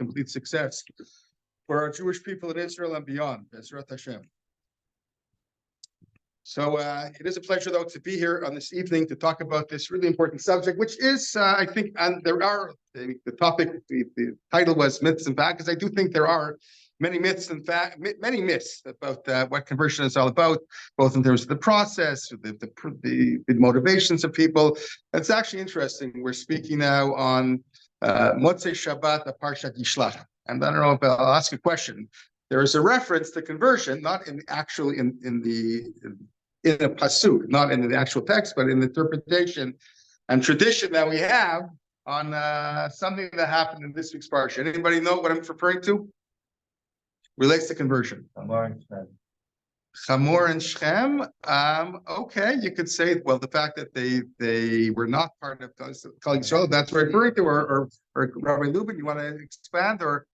complete success for our Jewish people in Israel and beyond. Bezrat Hashem. So it is a pleasure, though, to be here on this evening to talk about this really important subject, which is, I think, and there are the topic, the title was myths and facts, because I do think there are many myths about what conversion is all about, both in terms of the process, the motivations of people. It's actually interesting. We're speaking now on Motzei Shabbat, Parshat Yishlach, and I don't know if I'll ask a question. There is a reference to conversion, not in actually in a pasuk, not in the actual text, but in the interpretation and tradition that we have on something that happened in this week's parsha. Anybody know what I'm referring to? Relates to conversion. Chamor and Shechem. Okay, you could say, well, the fact that they were not part of Kol Yisrael, that's what I'm referring to, or Rabbi Lubin, you want to expand, or?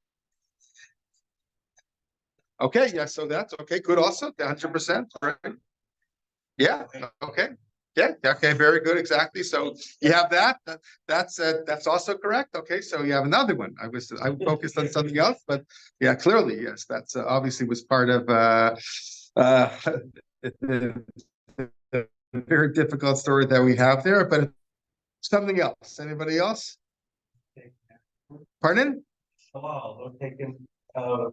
Okay, yeah, so that's okay, good also, 100%, right? Yeah, okay. Yeah, okay, very good, exactly. So you have that. That's also correct. Okay, so you have another one. I focused on something else, but yeah, clearly, yes, that's obviously was part of a very difficult story that we have there, but something else. Anybody else? Pardon? Halal, taken from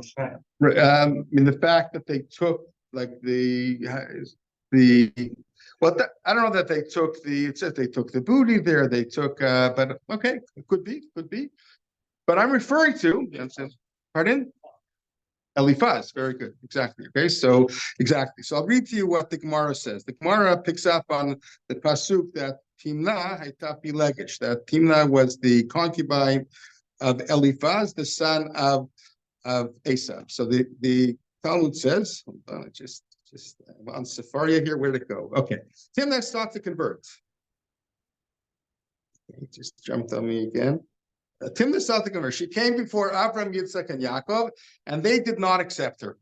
Shem. I mean, the fact that they took like I don't know that they took it says they took the booty there, they took but okay, it could be, but I'm referring to, pardon? Eliphaz, very good, exactly. Okay, so exactly. So I'll read to you what the Gemara says. The Gemara picks up on the pasuk that Timna hayta pilegesh, that Timna was the concubine of Eliphaz, the son of Esav. So the Talmud says, hold on, just I'm on Sepharia here. Where'd it go? Okay, Timna sought to convert. He just jumped on me again. Timna sought to convert. She came before Avram, Yitzchak, and Yaakov, and they did not accept her.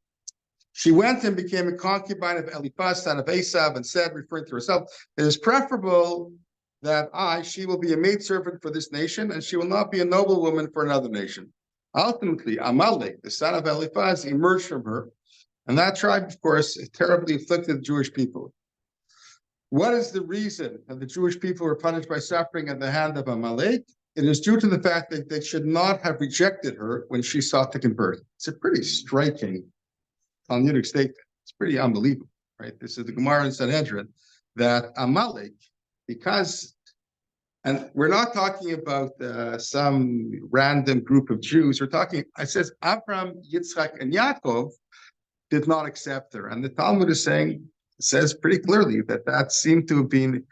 She went and became a concubine of Eliphaz, son of Esav, and said, referring to herself, it is preferable that she will be a maidservant for this nation, and she will not be a noblewoman for another nation. Ultimately, Amalek, the son of Eliphaz, emerged from her, and that tribe, of course, terribly afflicted the Jewish people. What is the reason that the Jewish people were punished by suffering at the hand of Amalek? It is due to the fact that they should not have rejected her when she sought to convert. It's a pretty striking Talmudic statement. It's pretty unbelievable, right? This is the Gemara in Sanhedrin, that Amalek, because, and we're not talking about some random group of Jews. We're talking, it says, Avram, Yitzchak, and Yaakov did not accept her. And the Talmud is saying, says pretty clearly that seemed to have been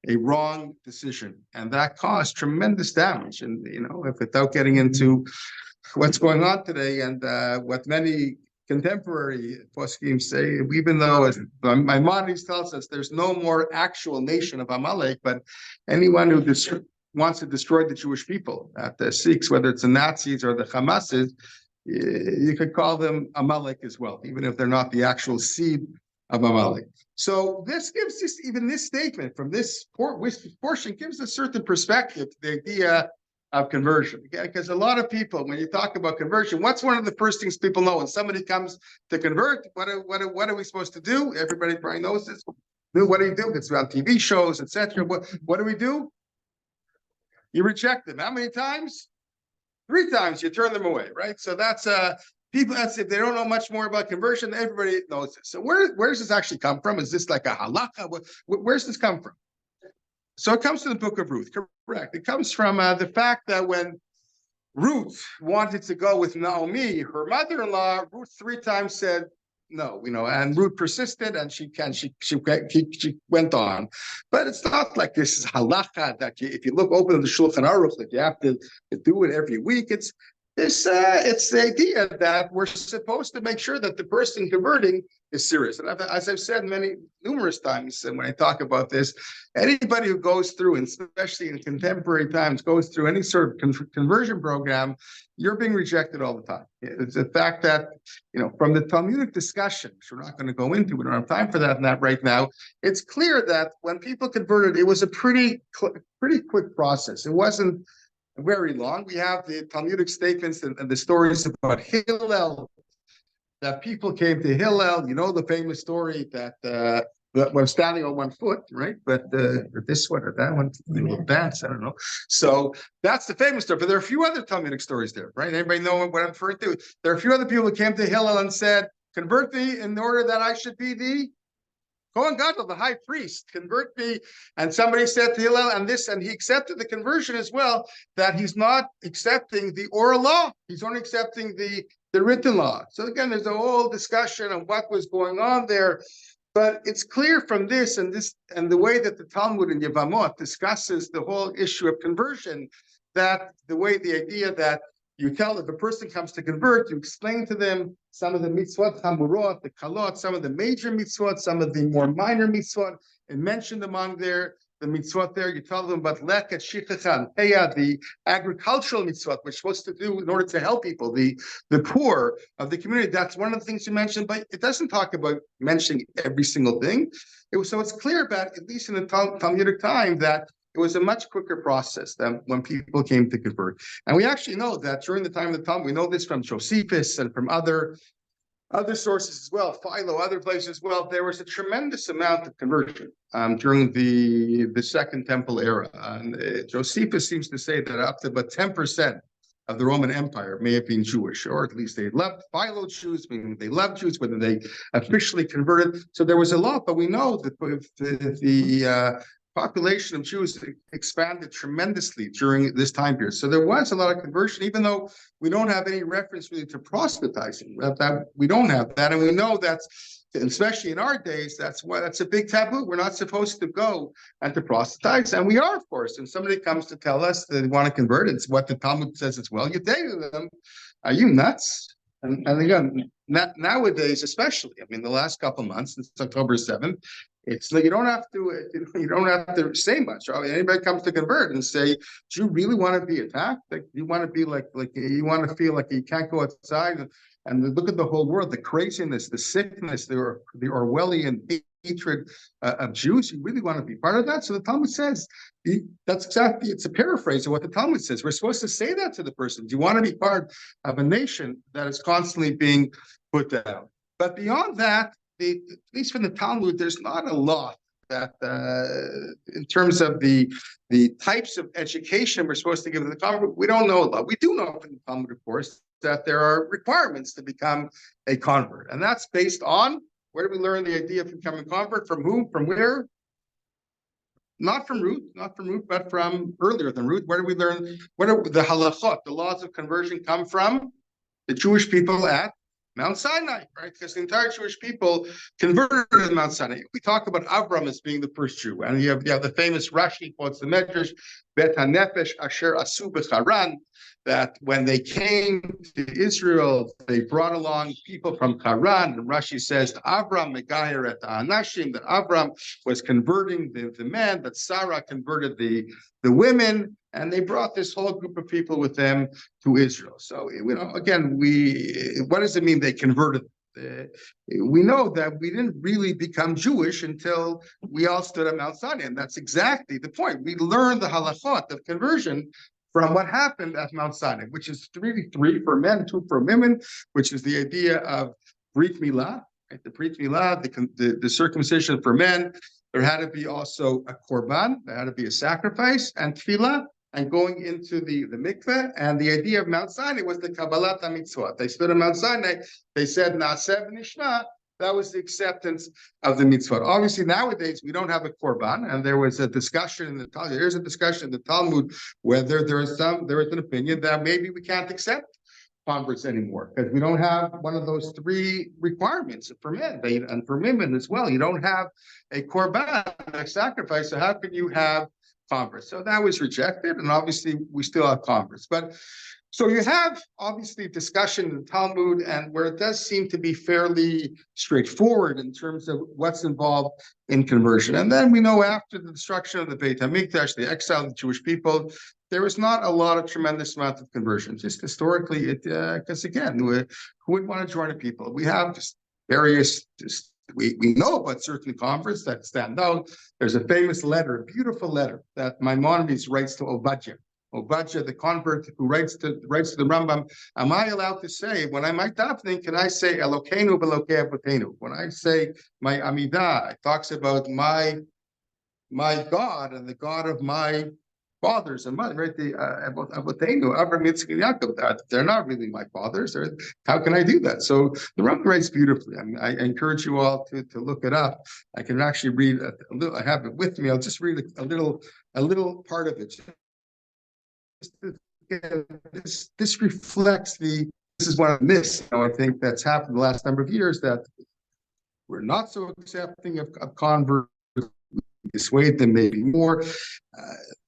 a wrong decision, and that caused tremendous damage. And if without getting into what's going on today and what many contemporary poskim say, even though Maimonides tells us there's no more actual nation of Amalek, but anyone who wants to destroy the Jewish people, the Sikhs, whether it's the Nazis or the Hamasis, you could call them Amalek as well, even if they're not the actual seed of Amalek. So this gives even this statement from this portion gives a certain perspective to the idea of conversion. Okay? Because a lot of people, when you talk about conversion, what's one of the first things people know when somebody comes to convert? What are we supposed to do? Everybody probably knows this. What do you do? It's on TV shows, etc. What do we do? You reject them. How many times? 3 times. You turn them away, right? So that's people. That's if they don't know much more about conversion. Everybody knows this. So where does this actually come from? Is this like a halakha? Where's this come from? So it comes from the book of Ruth. Correct. It comes from the fact that when Ruth wanted to go with Naomi, her mother-in-law, Ruth 3 times said no, and Ruth persisted, and she went on. But it's not like this is halakha that if you open the Shulchan Aruch, that you have to do it every week. It's the idea that we're supposed to make sure that the person converting is serious. And as I've said numerous times, and when I talk about this, anybody who goes through, and especially in contemporary times, goes through any sort of conversion program, you're being rejected all the time. It's the fact that, from the Talmudic discussion, which we're not going to go into, we don't have time for that right now, it's clear that when people converted, it was a pretty quick process. It wasn't very long. We have the Talmudic statements and the stories about Hillel, that people came to Hillel. You know the famous story that was standing on one foot, right? But this one or that one, will dance. I don't know. So that's the famous story. But there are a few other Talmudic stories there, right? Anybody know what I'm referring to? There are a few other people who came to Hillel and said, "Convert me in order that I should be the Kohen Gadol, the high priest. Convert me." And somebody said to Hillel, and he accepted the conversion as well, that he's not accepting the oral law. He's only accepting the written law. So again, there's a whole discussion on what was going on there. But it's clear from this and the way that the Talmud in Yevamot discusses the whole issue of conversion, that the idea that you tell if a person comes to convert, you explain to them some of the mitzvot, hamurot, the kalot, some of the major mitzvot, some of the more minor mitzvot, and mentioned among the mitzvot there. You tell them about leket, shichachan, peya, the agricultural mitzvot, which we're supposed to do in order to help people, the poor of the community. That's one of the things you mentioned, but it doesn't talk about mentioning every single thing. So it's clear about, at least in the Talmudic time, that it was a much quicker process than when people came to convert. And we actually know that during the time of the Talmud, we know this from Josephus and from other sources as well, Philo, other places as well. There was a tremendous amount of conversion during the Second Temple era. And Josephus seems to say that up to about 10% of the Roman Empire may have been Jewish, or at least they loved Philo Jews, meaning they loved Jews, whether they officially converted. So there was a lot, but we know that the population of Jews expanded tremendously during this time period. So there was a lot of conversion, even though we don't have any reference really to proselytizing. We don't have that. And we know that's, especially in our days, that's a big taboo. We're not supposed to go and to proselytize. And we are, of course. And somebody comes to tell us that they want to convert, it's what the Talmud says as well. You say to them, "Are you nuts?" And again, nowadays, especially, I mean, the last couple of months, since October 7th, it's like you don't have to say much. I mean, anybody comes to convert and say, "Do you really want to be attacked? Like you want to be like you want to feel like you can't go outside and look at the whole world, the craziness, the sickness, the Orwellian hatred of Jews. You really want to be part of that?" So the Talmud says that's exactly. It's a paraphrase of what the Talmud says. We're supposed to say that to the person. Do you want to be part of a nation that is constantly being put down? But beyond that, at least from the Talmud, there's not a lot that in terms of the types of education we're supposed to give to the convert. We don't know a lot. We do know from the Talmud, of course, that there are requirements to become a convert. And that's based on, where do we learn the idea of becoming a convert? From whom? From where? Not from Ruth, but from earlier than Ruth. Where do we learn? What are the halakhot, the laws of conversion, come from? The Jewish people at Mount Sinai, right? Because the entire Jewish people converted at Mount Sinai. We talk about Avram as being the first Jew, and you have the famous Rashi quotes the Medrash, Bet HaNefesh Asher Asu B'Charan, that when they came to Israel, they brought along people from Haran. And Rashi says, Avram Megaher et Anashim, that Avram was converting the men, that Sarah converted the women, and they brought this whole group of people with them to Israel. So, again, what does it mean they converted? We know that we didn't really become Jewish until we all stood at Mount Sinai, and that's exactly the point. We learned the halakhot of conversion from what happened at Mount Sinai, which is three for men, 2 for women, which is the idea of Brit Milah, right? The Brit Milah, the circumcision for men. There had to be also a korban, there had to be a sacrifice, and tefillah, and going into the mikveh. And the idea of Mount Sinai was the Kabbalat HaMitzvot. They stood at Mount Sinai, they said, Na'aseh v'nishma. That was the acceptance of the mitzvot. Obviously, nowadays, we don't have a korban, and there was a discussion in the Talmud. There's a discussion in the Talmud whether there is an opinion that maybe we can't accept converts anymore because we don't have one of those 3 requirements for men and for women as well. You don't have a korban, a sacrifice, so how can you have converts? So that was rejected, and obviously we still have converts. But so you have obviously discussion in the Talmud, and where it does seem to be fairly straightforward in terms of what's involved in conversion. And then we know after the destruction of the Beit HaMikdash, the exile of the Jewish people, there was not a lot of tremendous amount of conversion. Just historically, because again, who would want to join a people? We have various. We know about certain converts that stand out. There's a famous letter, a beautiful letter that Maimonides writes to Obadiah. Obadja, the convert who writes to the Rambam, am I allowed to say, when I'm davening, can I say Elokeinu v'Elokei Avotenu? When I say my Amidah, it talks about my God and the God of my fathers and mother, right? The Avotenu, Avraham, Yitzchak, and Yaakov. They're not really my fathers. How can I do that? So the Rambam writes beautifully. I mean, I encourage you all to look it up. I can actually read a little. I have it with me. I'll just read a little part of it. This reflects this is one of the myths, I think, that's happened the last number of years, that we're not so accepting of converts, dissuade them maybe more.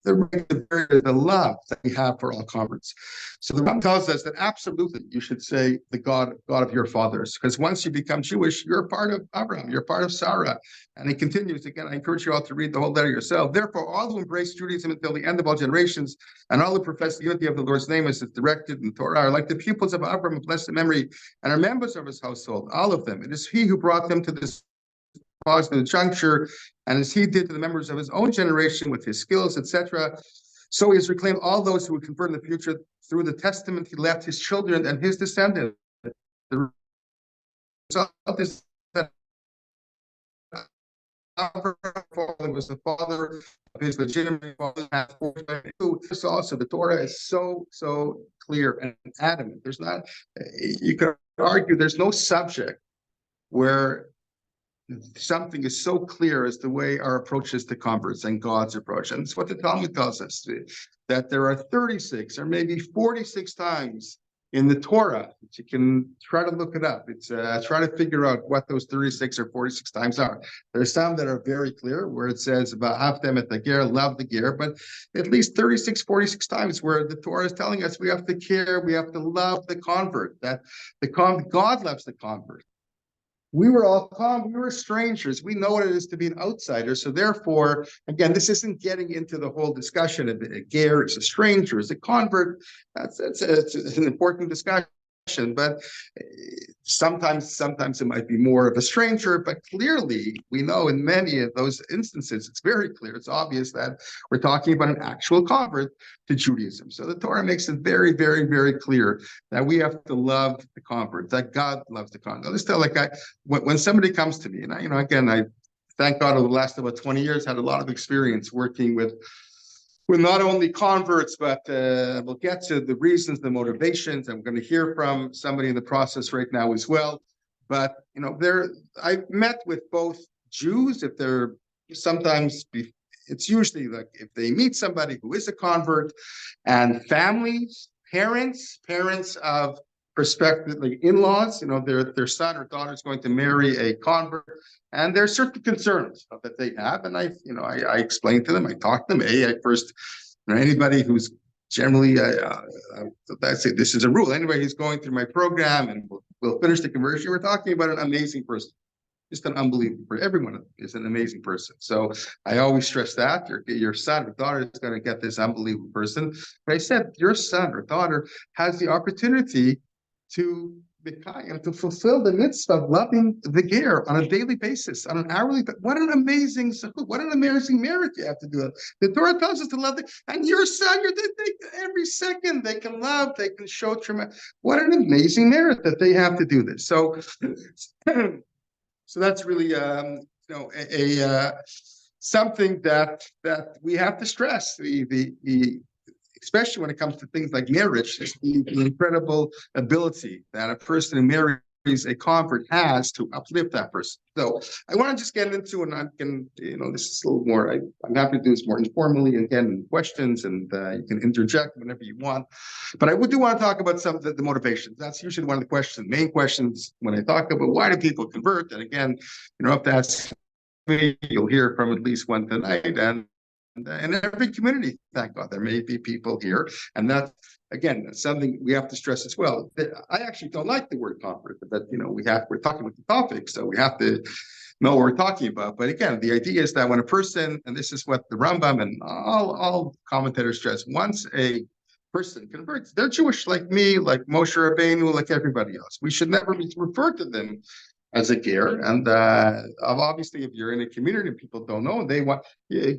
The love that we have for all converts. So the Rambam tells us that absolutely you should say the God of your fathers, because once you become Jewish, you're part of Abraham, you're part of Sarah. And he continues again. I encourage you all to read the whole letter yourself. Therefore, all who embrace Judaism until the end of all generations, and all who profess the unity of the Lord's name as it's directed in the Torah, are like the pupils of Abraham of blessed memory, and are members of his household. All of them. It is he who brought them to this positive juncture, and as he did to the members of his own generation with his skills, etc. So he has reclaimed all those who would convert in the future through the testament he left his children and his descendants. The result is that Abraham was the father of his legitimate father. Also, the Torah is so clear and adamant. There's not, you could argue, there's no subject where something is so clear as the way our approach is to converts and God's approach. And it's what the Talmud tells us, that there are 36 or maybe 46 times in the Torah that you can try to look it up. It's try to figure out what those 36 or 46 times are. There's some that are very clear where it says about Haftem et the ger, love the ger, but at least 36, 46 times where the Torah is telling us we have to care, we have to love the convert, that God loves the convert. We were strangers. We know what it is to be an outsider. So therefore, again, this isn't getting into the whole discussion of a ger is a stranger, is a convert. It's an important discussion, but sometimes it might be more of a stranger. But clearly, we know in many of those instances, it's very clear, it's obvious that we're talking about an actual convert to Judaism. So the Torah makes it very, very, very clear that we have to love the convert, that God loves the convert. Let's tell, when somebody comes to me, and I thank God over the last about 20 years, had a lot of experience working with not only converts, but we'll get to the reasons, the motivations. I'm going to hear from somebody in the process right now as well. But I've met with both Jews, if they're sometimes it's usually like if they meet somebody who is a convert, and families, parents of prospectively in-laws, their son or daughter is going to marry a convert, and there are certain concerns that they have, and I explain to them, I talk to them. Anybody who's generally, I say this is a rule. Anybody who's going through my program and will finish the conversion, we're talking about an amazing person. Just an unbelievable person. Everyone is an amazing person. So I always stress that your son or daughter is going to get this unbelievable person. But I said your son or daughter has the opportunity to fulfill the mitzvah of loving the ger on a daily basis, on an hourly. What an amazing merit you have to do. The Torah tells us to love and your son. Every second they can love, they can show tremendous. What an amazing merit that they have to do this. So. So that's really, something that we have to stress. Especially when it comes to things like marriage, the incredible ability that a person who marries a convert has to uplift that person. So I want to just get into, and I can, this is a little more. I'm happy to do this more informally, again, questions, and you can interject whenever you want. But I do want to talk about some of the motivations. That's usually one of the main questions when I talk about why do people convert. And again, if that's me, you'll hear from at least one tonight, and in every community, thank God, there may be people here, and that again, that's something we have to stress as well. I actually don't like the word convert, but we're talking about the topic, so we have to know what we're talking about. But again, the idea is that when a person, and this is what the Rambam and all commentators stress, once a person converts, they're Jewish like me, like Moshe Rabbeinu, like everybody else. We should never refer to them as a ger, and obviously, if you're in a community and people don't know, they want,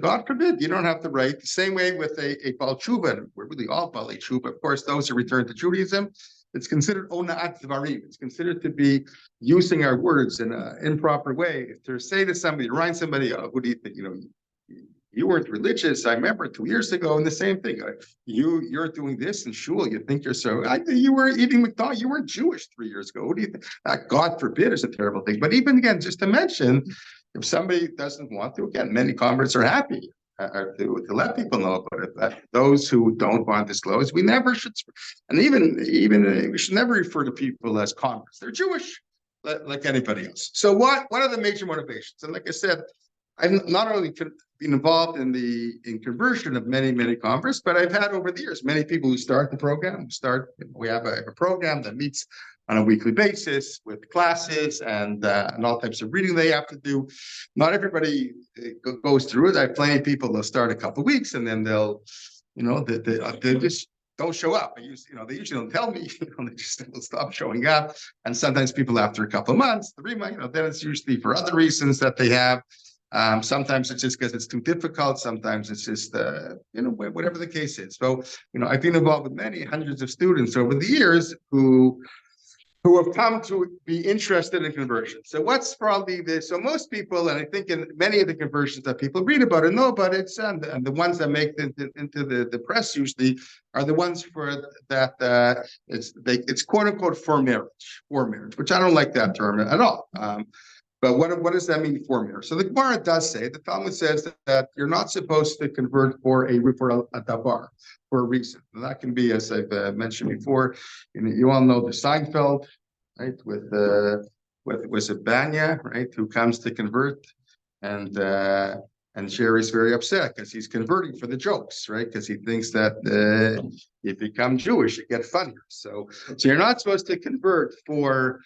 God forbid, you don't have the right. The same way with a Baal Tshuva, we're really all Baalei Tshuva. Of course, those who return to Judaism, it's considered ona'at dvarim. It's considered to be using our words in an improper way. To say to somebody, remind somebody, oh, who do you think? You weren't religious. I remember 2 years ago, and the same thing. You're doing this in shul. You think you're so. You were eating McDonald's. You weren't Jewish 3 years ago. What do you think? God forbid is a terrible thing. But even again, just to mention, if somebody doesn't want to, again, many converts are happy to let people know about it. Those who don't want to disclose, we never should. And even we should never refer to people as converts. They're Jewish, like anybody else. So what are the major motivations? And like I said, I've not only been involved in conversion of many converts, but I've had over the years many people who start the program. We have a program that meets on a weekly basis with classes and all types of reading they have to do. Not everybody goes through it. I have plenty of people that'll start a couple of weeks and then they'll just don't show up. They usually don't tell me. They just will stop showing up. And sometimes people after a couple of months, 3 months, then it's usually for other reasons that they have. Sometimes it's just because it's too difficult. Sometimes it's just, whatever the case is. So, I've been involved with many hundreds of students over the years who have come to be interested in conversion. So what's probably so most people, and I think in many of the conversions that people read about and know about it, and the ones that make it into the press usually are the ones for that it's quote unquote for marriage, which I don't like that term at all. But what does that mean for marriage? So the Gemara does say, the Talmud says that you're not supposed to convert for a davar, for a reason. And that can be, as I've mentioned before, you all know the Seinfeld, right? With was it Banya, right? Who comes to convert, and Jerry's very upset because he's converting for the jokes, right? Because he thinks that if you become Jewish, you get funnier. So you're not supposed to convert for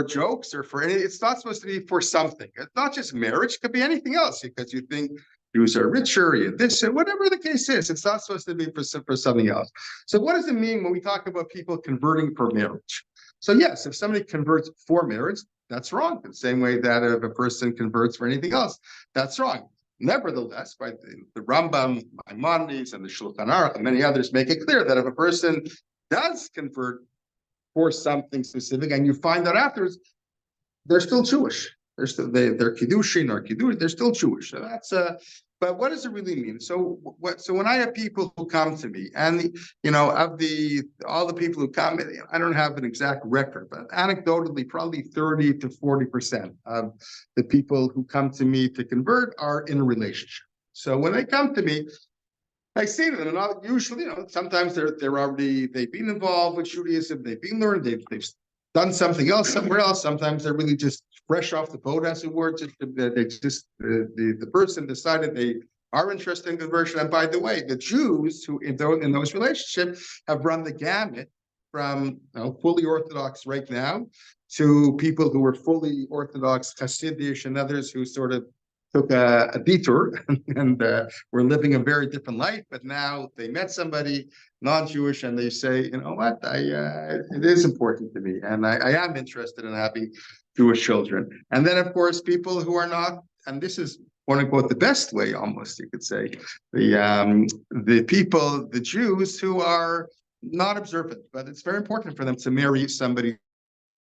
jokes or for any. It's not supposed to be for something. It's not just marriage. It could be anything else because you think Jews are richer, this and whatever the case is. It's not supposed to be for something else. So what does it mean when we talk about people converting for marriage? So yes, if somebody converts for marriage, that's wrong. The same way that if a person converts for anything else, that's wrong. Nevertheless, right, the Rambam, Maimonides, and the Shulchan Aruch, and many others make it clear that if a person does convert for something specific, and you find out afterwards, they're still Jewish. They're Kiddushin or Kiddush. They're still Jewish. So that's but what does it really mean? So when I have people who come to me, and of all the people who come, I don't have an exact record, but anecdotally, probably 30 to 40% of the people who come to me to convert are in a relationship. So when they come to me, I say to them, and usually, sometimes they've been involved with Judaism, they've been learned, they've done something else somewhere else. Sometimes they're really just fresh off the boat, as it were. The person decided they are interested in conversion. And by the way, the Jews who in those relationships have run the gamut from fully Orthodox right now to people who were fully Orthodox Hasidish and others who sort of took a detour and were living a very different life, but now they met somebody non-Jewish and they say, you know what, it is important to me, and I am interested in having Jewish children. And then, of course, people who are not, and this is quote unquote the best way, almost you could say, the Jews who are not observant, but it's very important for them to marry somebody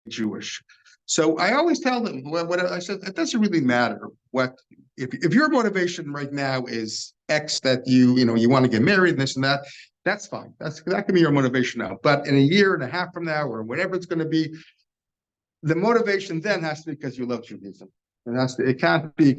Jewish. So I always tell them, what I said, it doesn't really matter what, if your motivation right now is X, that you want to get married and this and that, that's fine. That can be your motivation now. But in a year and a half from now, or whatever it's going to be, the motivation then has to be because you love Judaism. It can't be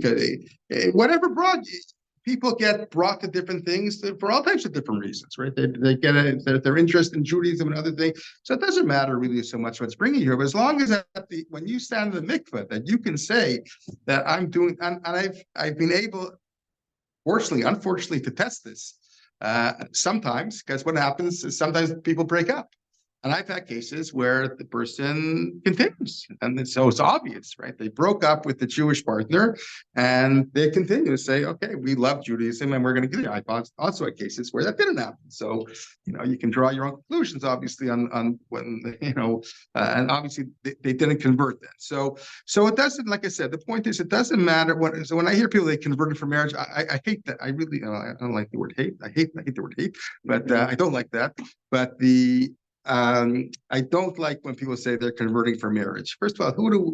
whatever brought you. People get brought to different things for all types of different reasons, right? They get their interest in Judaism and other things. So it doesn't matter really so much what's bringing you here. But as long as when you stand in the mikveh, that you can say that I'm doing, and I've been able, unfortunately, to test this sometimes, because what happens is sometimes people break up. And I've had cases where the person continues, and so it's obvious, right? They broke up with the Jewish partner, and they continue to say, "Okay, we love Judaism, and we're going to get it." I've also had cases where that didn't happen. So, you can draw your own conclusions, obviously, on when and obviously they didn't convert then. So it doesn't. Like I said, the point is, it doesn't matter what. So when I hear people they converted for marriage, I hate that. I really, I don't like the word hate. I hate the word hate, but I don't like that. But I don't like when people say they're converting for marriage. First of all,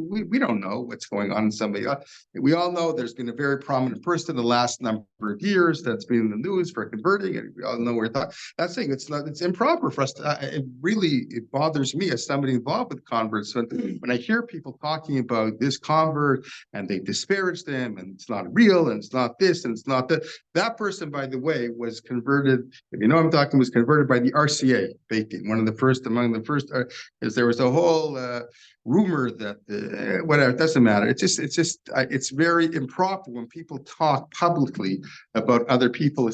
we don't know what's going on in somebody. We all know there's been a very prominent person the last number of years that's been in the news for converting, and we all know where that's saying it's improper for us to, it bothers me as somebody involved with converts when I hear people talking about this convert and they disparage them and it's not real and it's not this and it's not that person, by the way, was converted, if you know what I'm talking, was converted by the RCA Beitin, one of the first among the first, is there was a whole rumor that whatever, it doesn't matter. It's very improper when people talk publicly about other people,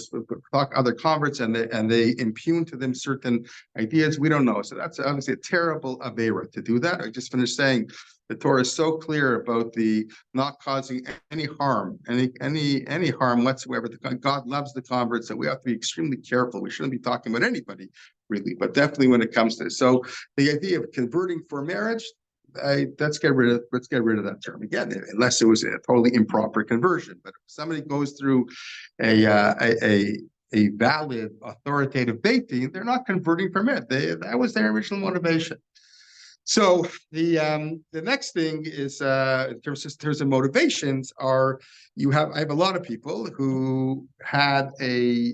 talk other converts, and they impugn to them certain ideas. We don't know. So that's obviously a terrible avera to do that. I just finished saying the Torah is so clear about the not causing any harm, any harm whatsoever. God loves the converts, so we have to be extremely careful. We shouldn't be talking about anybody really, but definitely when it comes to this. So the idea of converting for marriage, let's get rid of that term again, unless it was a totally improper conversion. But if somebody goes through a valid authoritative beitin, they're not converting for marriage. That was their original motivation. So the next thing is in terms of motivations I have a lot of people who had a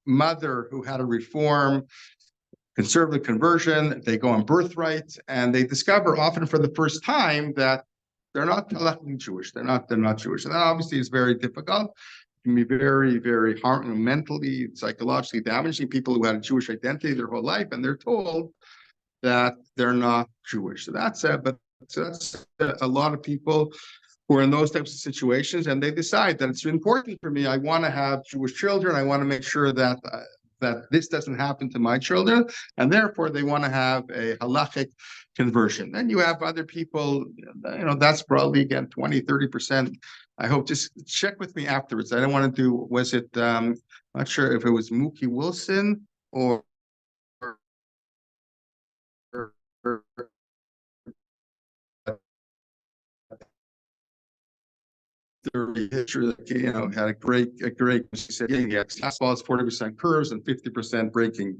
mother who had a reform conservative conversion. They go on birthright, and they discover often for the first time that they're not Jewish. They're not Jewish, and that obviously is very difficult. It can be very, very harmful, mentally, psychologically damaging. People who had a Jewish identity their whole life, and they're told that they're not Jewish. So that's a lot of people who are in those types of situations, and they decide that it's important for me. I want to have Jewish children. I want to make sure that this doesn't happen to my children, and therefore they want to have a halachic conversion. Then you have other people, that's probably again 20-30%. I hope, just check with me afterwards. I don't want to do, was it not sure if it was Mookie Wilson or had a great. She said, yeah, fastball is 40% curves and 50% breaking.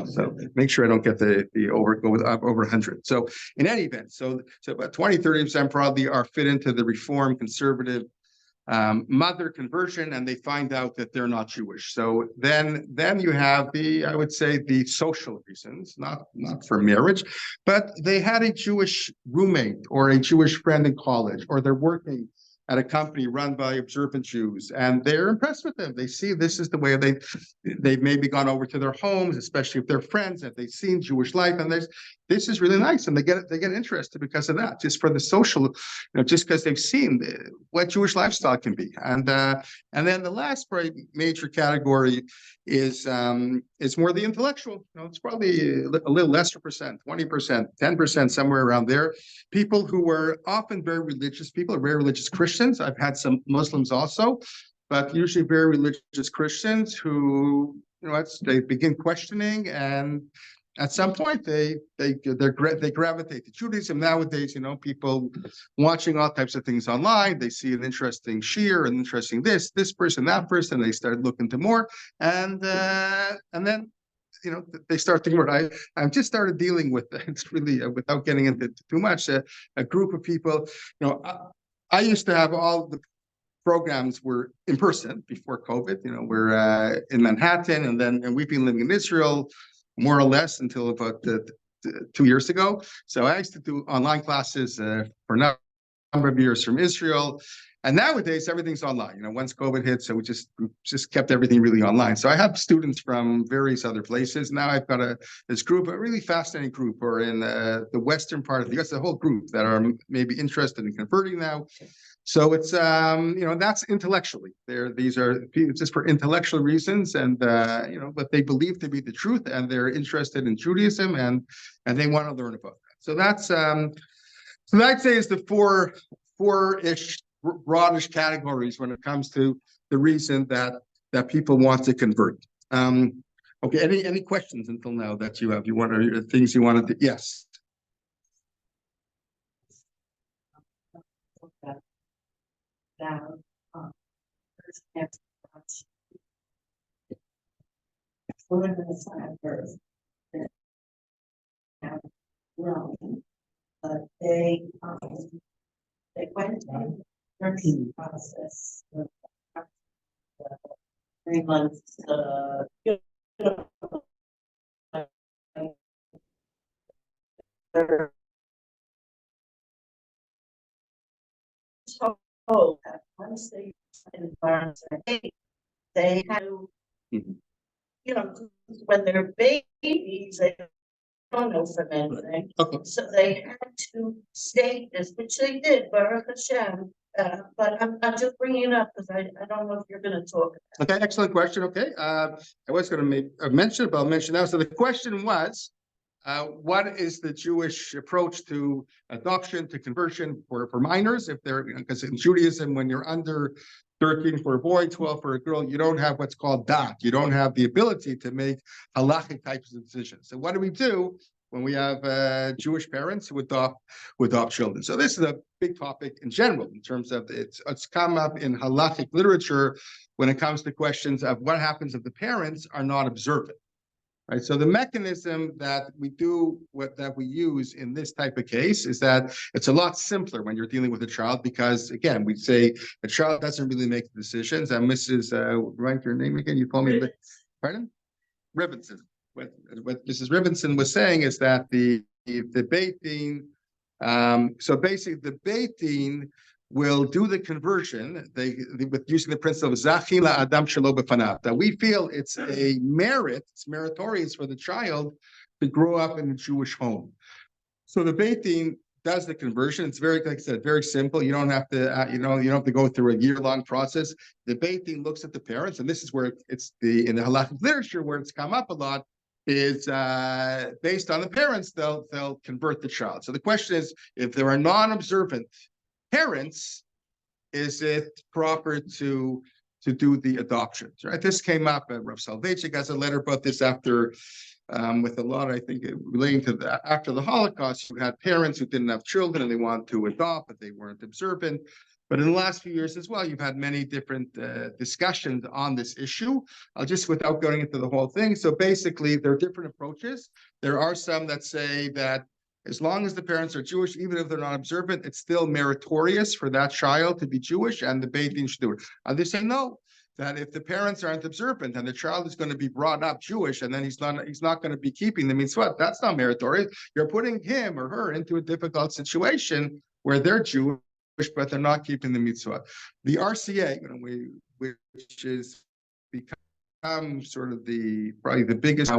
So make sure I don't get the over 100. So in any event, so about 20-30% probably are fit into the reform conservative mother conversion, and they find out that they're not Jewish. So then you have I would say the social reasons, not for marriage, but they had a Jewish roommate or a Jewish friend in college, or they're working at a company run by observant Jews, and they're impressed with them. They see this is the way they've maybe gone over to their homes, especially if they're friends, if they've seen Jewish life, and this is really nice, and they get interested because of that, just for the social, just because they've seen what Jewish lifestyle can be. And then the last major category is more the intellectual. It's probably a little lesser percent, 20%, 10%, somewhere around there. People who were often very religious people, or very religious Christians. I've had some Muslims also, but usually very religious Christians who, they begin questioning, and at some point they gravitate to Judaism. Nowadays, people watching all types of things online, they see an interesting shiur, an interesting this person, that person, they start looking to more, and then they start thinking about. I've just started dealing with it's really without getting into too much a group of people. I used to have all the programs were in person before COVID. We're in Manhattan, and we've been living in Israel more or less until about 2 years ago. So I used to do online classes for a number of years from Israel. And nowadays, everything's online. You know, once COVID hit, so we just kept everything really online. So I have students from various other places. Now I've got this group, a really fascinating group, who are in the western part of the U.S., the whole group that are maybe interested in converting now. So it's that's intellectually. These are just for intellectual reasons, and what they believe to be the truth, and they're interested in Judaism, and they want to learn about that. So that's so I'd say is the four-ish broadish categories when it comes to the reason that people want to convert. Okay, any questions until now that you have? You want to things you wanted to? Yes. They went through the nursing process. 3 months. Told that once they had to, when they're babies, they don't know from anything. Okay. So they had to state this, which they did, Baruch Hashem. But I'm just bringing it up because I don't know if you're going to talk about it. Okay, excellent question. Okay, I was going to make a mention, but I'll mention now. So the question was, what is the Jewish approach to adoption, to conversion for minors? If they're, because in Judaism, when you're under 13 for a boy, 12 for a girl, you don't have what's called dat. You don't have the ability to make halachic types of decisions. So what do we do when we have Jewish parents who adopt children? So this is a big topic in general in terms of it's come up in halachic literature when it comes to questions of what happens if the parents are not observant. Right. So the mechanism that we use in this type of case is that it's a lot simpler when you're dealing with a child because, again, we say the child doesn't really make the decisions. And Mrs. Write your name again. You told me, pardon? Rivenson. What Mrs. Rivenson was saying is that the Beit Din, so basically the Beit Din will do the conversion with using the principle of Zachila Adam Shelo B'fanav. That we feel it's it's meritorious for the child to grow up in a Jewish home. So the Beit Din does the conversion. It's very, like I said, very simple. You don't have to, you don't have to go through a year-long process. The Beit Din looks at the parents, and this is where it's in the halachic literature where it's come up a lot. Is based on the parents, they'll convert the child. So the question is, if there are non-observant parents, is it proper to do the adoptions? Right. This came up. Rav Soloveitchik has a letter about this after, with a lot, I think, relating to after the Holocaust. You had parents who didn't have children and they wanted to adopt, but they weren't observant. But in the last few years as well, you've had many different discussions on this issue. I'll just, without going into the whole thing. So basically, there are different approaches. There are some that say that as long as the parents are Jewish, even if they're not observant, it's still meritorious for that child to be Jewish, and the Beit Din should do it. Others say no, that if the parents aren't observant and the child is going to be brought up Jewish, and then he's not going to be keeping the mitzvot, that's not meritorious. You're putting him or her into a difficult situation where they're Jewish, but they're not keeping the mitzvah. The RCA, which is become sort of probably the biggest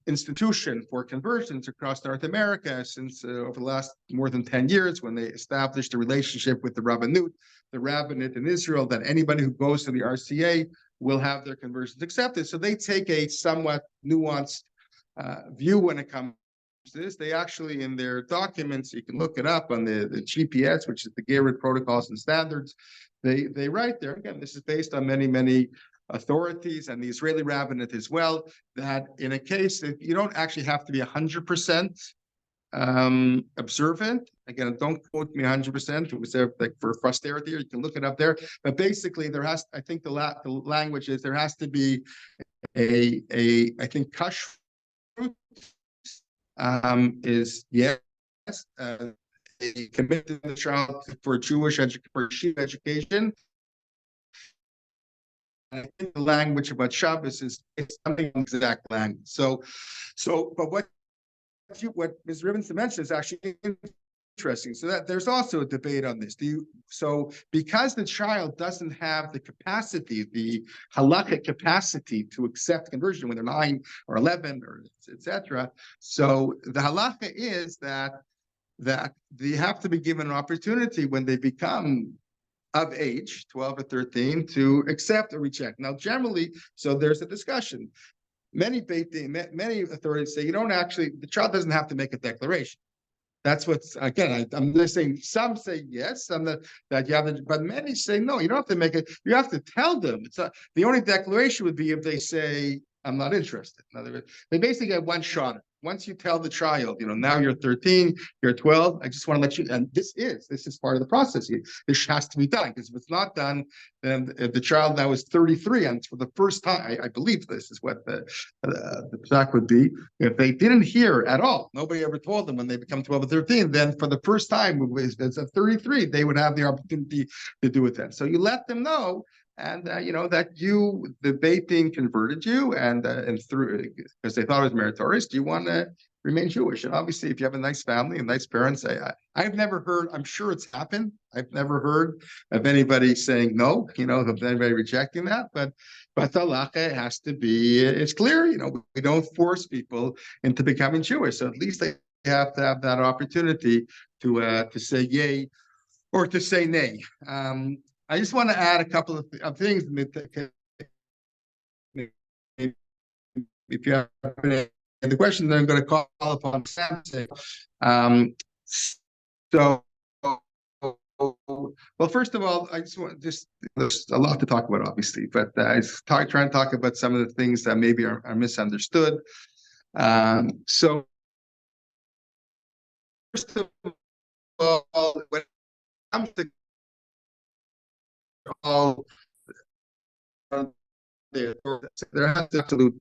institution for conversions across North America since over the last more than 10 years, when they established a relationship with the rabbinate in Israel, that anybody who goes to the RCA will have their conversions accepted. So they take a somewhat nuanced view when it comes to this. They actually, in their documents, you can look it up on the GPS, which is the geirim protocols and standards. They write there, again, this is based on many authorities and the Israeli rabbinate as well, that in a case that you don't actually have to be 100% observant. Again, don't quote me 100%. It was there like for posterity, or you can look it up there. But basically, there has, I think the language is there has to be I think kashrut is yes, a commitment to the child for Jewish education. I think the language about Shabbos is something exact language. But what Ms. Rivenson mentioned is actually interesting. So that there's also a debate on this. So because the child doesn't have the capacity, the halakhot capacity to accept conversion when they're 9 or 11 or etc. So the halakha is that they have to be given an opportunity when they become of age, 12 or 13, to accept or reject. Now, generally, so there's a discussion. Many authorities say the child doesn't have to make a declaration. That's what's, again, I'm just saying, some say yes, that you have to, but many say no, you don't have to make it, you have to tell them. The only declaration would be if they say, I'm not interested. In other words, they basically get one shot. Once you tell the child, now you're 13, you're 12, I just want to let you, and this is part of the process. This has to be done, because if it's not done, then if the child now is 33, and for the first time, I believe this is what the psak would be, if they didn't hear at all, nobody ever told them when they become 12 or 13, then for the first time, as a 33, they would have the opportunity to do it then. So you let them know, and that the Beit Din converted you, and through, because they thought it was meritorious. Do you want to remain Jewish? And obviously, if you have a nice family and nice parents, I've never heard. I'm sure it's happened. I've never heard of anybody saying no. Of anybody rejecting that. But the halacha has to be. It's clear. We don't force people into becoming Jewish. So at least they have to have that opportunity to say yay or to say nay. I just want to add a couple of things. If you have the question, then I'm going to call upon Sam. So, well, first of all, I just want there's a lot to talk about, obviously, but I try and talk about some of the things that maybe are misunderstood. So, first of all, when it comes to all there has to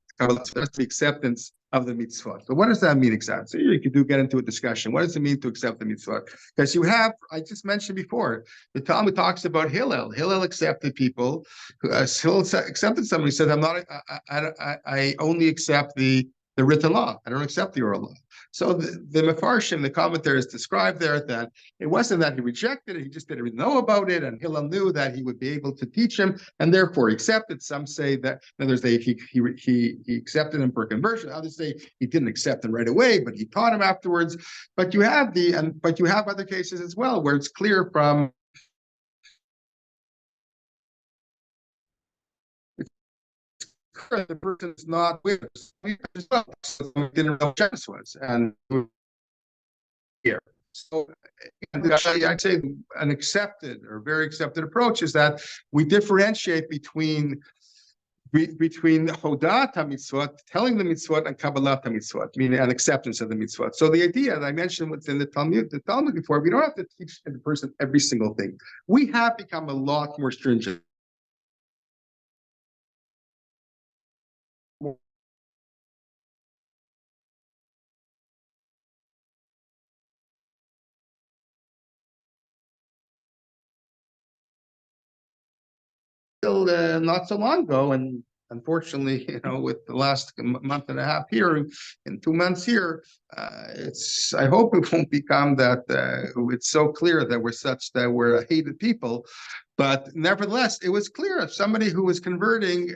be acceptance of the mitzvot. So what does that mean exactly? So you could get into a discussion. What does it mean to accept the mitzvot? Because I just mentioned before, the Talmud talks about Hillel. Hillel accepted people. Hillel accepted somebody. He said, I only accept the written law. I don't accept the oral law. So the Mefarshim, the commentaries describe there that it wasn't that he rejected it, he just didn't know about it, and Hillel knew that he would be able to teach him, and therefore he accepted. Some say that, others say he accepted him for conversion. Others say he didn't accept him right away, but he taught him afterwards. But you have other cases as well where it's clear from the person is not with us. We didn't know what Genesis was, and here. So I'd say an accepted or very accepted approach is that we differentiate between Hodat HaMitzvot, telling the mitzvot, and Kabbalat HaMitzvot, meaning an acceptance of the mitzvot. So the idea that I mentioned within the Talmud before, we don't have to teach the person every single thing. We have become a lot more stringent. Not so long ago, and unfortunately, with the last month and a half here and 2 months here, I hope it won't become that it's so clear that we're a hated people. But nevertheless, it was clear if somebody who was converting,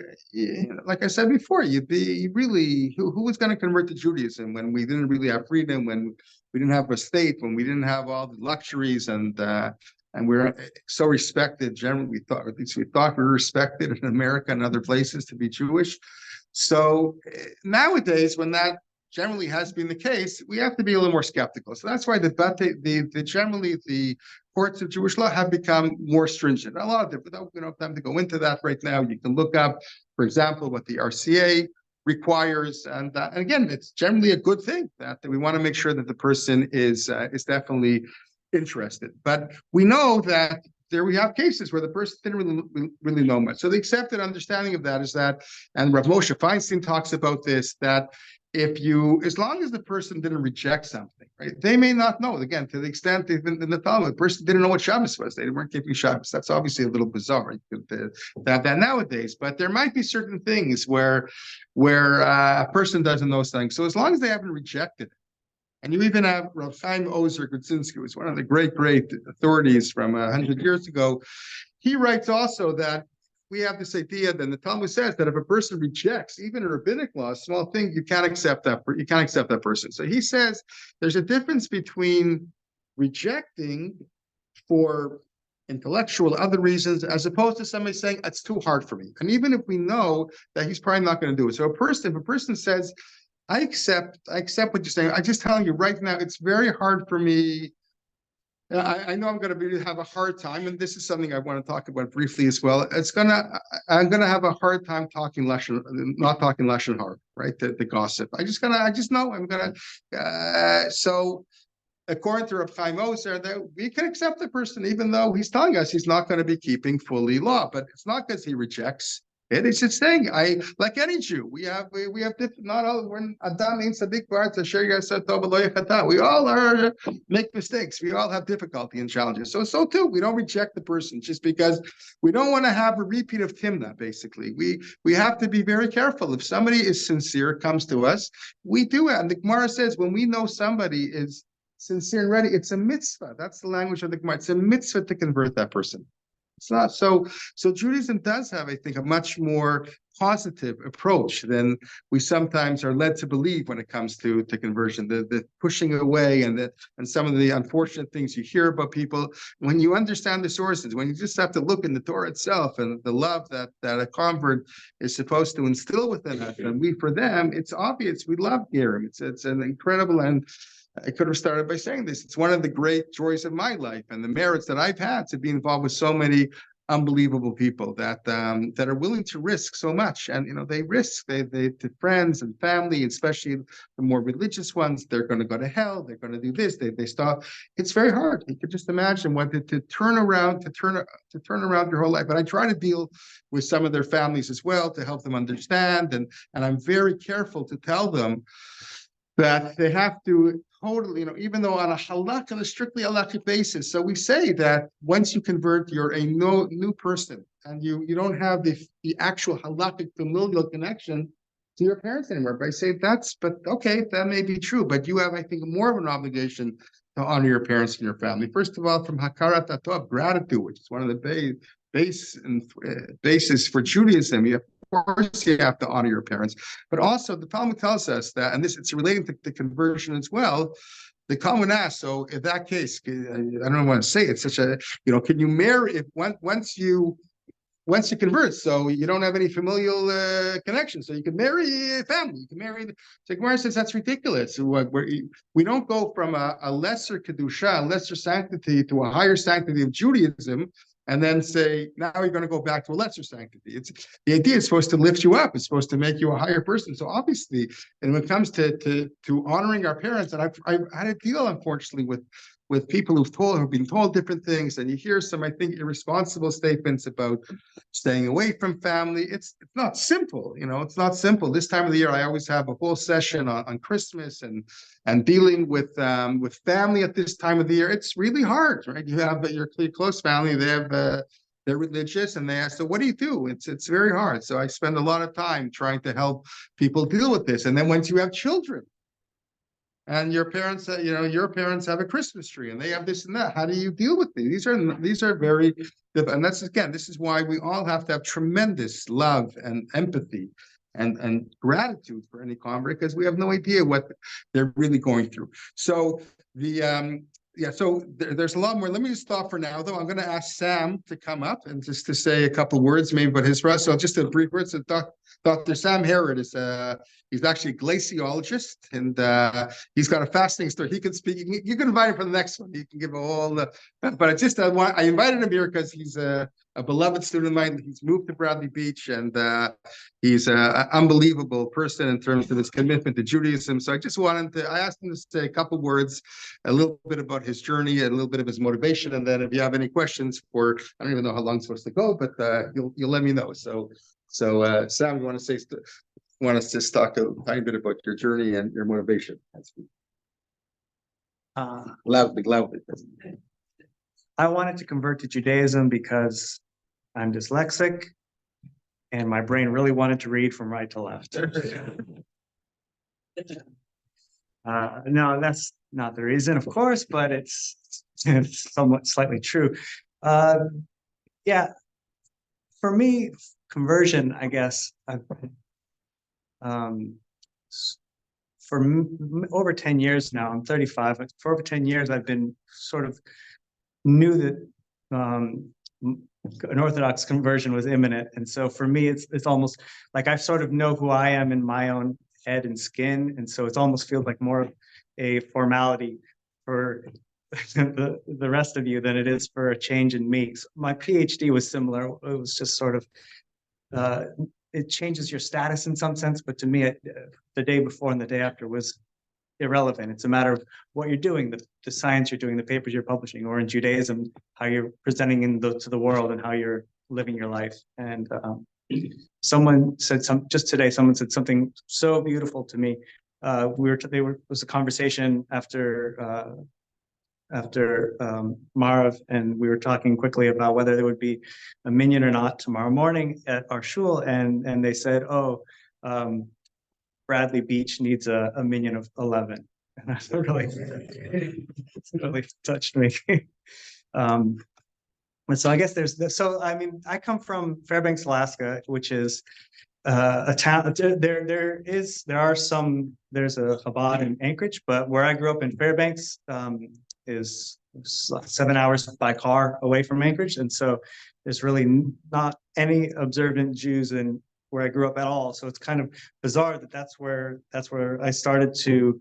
like I said before, you'd be really who was going to convert to Judaism when we didn't really have freedom, when we didn't have a state, when we didn't have all the luxuries, and we're so respected. Generally, at least we thought we were respected in America and other places to be Jewish. So nowadays, when that generally has been the case, we have to be a little more skeptical. So that's why generally the courts of Jewish law have become more stringent. A lot of different. We don't have time to go into that right now. You can look up, for example, what the RCA requires, and again, it's generally a good thing that we want to make sure that the person is definitely interested. But we know that there we have cases where the person didn't really know much. So the accepted understanding of that is that, and Rav Moshe Feinstein talks about this, that as long as the person didn't reject something, right, they may not know. Again, to the extent they've been in the Talmud, the person didn't know what Shabbos was. They weren't keeping Shabbos. That's obviously a little bizarre. You could have that nowadays, but there might be certain things where a person doesn't know something. So as long as they haven't rejected it, And you even have Rav Chaim Ozer Gudzinski, who's one of the great authorities from 100 years ago. He writes also that we have this idea that the Talmud says that if a person rejects even a rabbinic law, a small thing, you can't accept that. You can't accept that person. So he says there's a difference between rejecting for intellectual other reasons, as opposed to somebody saying it's too hard for me. And even if we know that he's probably not going to do it, so if a person says, I accept what you're saying. I'm just telling you right now, it's very hard for me. I know I'm going to have a hard time, and this is something I want to talk about briefly as well. I'm gonna have a hard time talking not talking lashon hara, right? The gossip. I just know I'm gonna. So, according to Rabbi Chaim Ozer, that we can accept the person even though he's telling us he's not going to be keeping fully law, but it's not because he rejects. It's just saying, like any Jew, we have different, not all, when Adam means Sadiq Bar, we all make mistakes. We all have difficulty and challenges. So too, we don't reject the person just because we don't want to have a repeat of Timnah, basically. We have to be very careful. If somebody is sincere, comes to us, we do it. And the Gemara says, when we know somebody is sincere and ready, it's a mitzvah. That's the language of the Gemara. It's a mitzvah to convert that person. It's not so. Judaism does have, I think, a much more positive approach than we sometimes are led to believe when it comes to conversion. The pushing away and some of the unfortunate things you hear about people. When you understand the sources, when you just have to look in the Torah itself and the love that a convert is supposed to instill within us, and for them, it's obvious. We love geirim. It's an incredible, and I could have started by saying this. It's one of the great joys of my life and the merits that I've had to be involved with so many unbelievable people that are willing to risk so much. And they risk they to friends and family, especially the more religious ones. They're going to go to hell. They're going to do this. They stop. It's very hard. You could just imagine what to turn around your whole life. But I try to deal with some of their families as well to help them understand. And I'm very careful to tell them that they have to totally, even though on a strictly halakhic basis. So we say that once you convert, you're a new person, and you don't have the actual halakhic familial connection to your parents anymore. But I say but okay, that may be true, but you have, I think, more of an obligation to honor your parents and your family. First of all, from hakarat hatov, gratitude, which is one of the basis for Judaism. Of course, you have to honor your parents, but also the Talmud tells us that, and it's relating to the conversion as well. The Talmud asks, so in that case, I don't want to say it's such a, can you marry if once you convert, so you don't have any familial connection, so you can marry a family, you can marry. So Gemara says that's ridiculous. We don't go from a lesser kedusha, a lesser sanctity, to a higher sanctity of Judaism, and then say, now you're going to go back to a lesser sanctity. The idea is supposed to lift you up. It's supposed to make you a higher person. So obviously, and when it comes to honoring our parents, and I've had a deal, unfortunately, with people who've been told different things, and you hear some, I think, irresponsible statements about staying away from family. It's not simple, it's not simple. This time of the year, I always have a whole session on Christmas and dealing with family at this time of the year. It's really hard, right? You have your close family, they're religious, and they ask, so what do you do? It's very hard. So I spend a lot of time trying to help people deal with this. And then once you have children, and your parents have a Christmas tree, and they have this and that. How do you deal with these? These are very, and this is why we all have to have tremendous love and empathy and gratitude for any convert, because we have no idea what they're really going through. So there's a lot more. Let me just stop for now, though. I'm going to ask Sam to come up and just to say a couple words, maybe about his rest. So just a brief word. So Dr. Sam Herod is he's actually a glaciologist, and he's got a fascinating story. He can speak. You can invite him for the next one. He can give all the. But I invited him here because he's a beloved student of mine. He's moved to Bradley Beach, and he's an unbelievable person in terms of his commitment to Judaism. So I asked him to say a couple words, a little bit about his journey, and a little bit of his motivation, and then if you have any questions I don't even know how long it's supposed to go, but you'll let me know. So Sam, you want us to talk a tiny bit about your journey and your motivation? Loudly. I wanted to convert to Judaism because I'm dyslexic and my brain really wanted to read from right to left. No, that's not the reason, of course, but it's somewhat slightly true. Uh, yeah, for me, conversion, I guess, um, for over 10 years now, I'm 35. For over 10 years, I've been sort of knew that an Orthodox conversion was imminent. And so for me, it's almost like I sort of know who I am in my own head and skin. And so it almost feels like more of a formality for the rest of you than it is for a change in me. So my PhD was similar. It was just sort of it changes your status in some sense, but to me, the day before and the day after was irrelevant. It's a matter of what you're doing, the science you're doing, the papers you're publishing, or in Judaism, how you're presenting to the world and how you're living your life. And someone said just today, someone said something so beautiful to me. It was a conversation after Marav, and we were talking quickly about whether there would be a minyan or not tomorrow morning at our shul, and they said, "Oh, Bradley Beach needs a minyan of 11," and that really touched me. And so I guess I mean, I come from Fairbanks, Alaska, which is a town. There's a Chabad in Anchorage, but where I grew up in Fairbanks is 7 hours by car away from Anchorage, and so there's really not any observant Jews in where I grew up at all. So it's kind of bizarre that's where I started to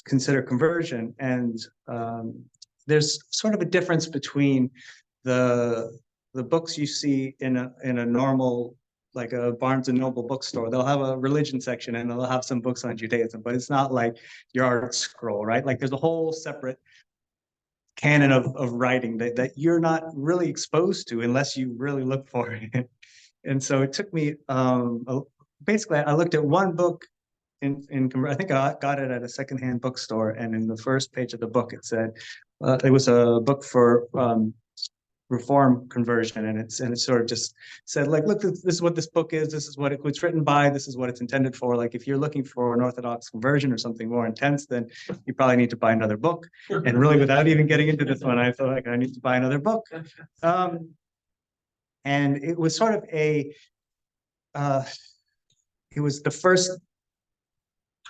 consider conversion. And there's sort of a difference between the books you see in a normal, like a Barnes and Noble bookstore. They'll have a religion section and they'll have some books on Judaism, but it's not like your art scroll, right? Like there's a whole separate canon of writing that you're not really exposed to unless you really look for it. And so it took me, basically, I looked at one book I think I got it at a secondhand bookstore, and in the first page of the book, it said, it was a book for reform conversion, and it sort of just said, like, look, this is what this book is, this is what it's written by, this is what it's intended for. Like, if you're looking for an Orthodox conversion or something more intense, then you probably need to buy another book. And really, without even getting into this one, I felt like I need to buy another book. And it was sort of it was the first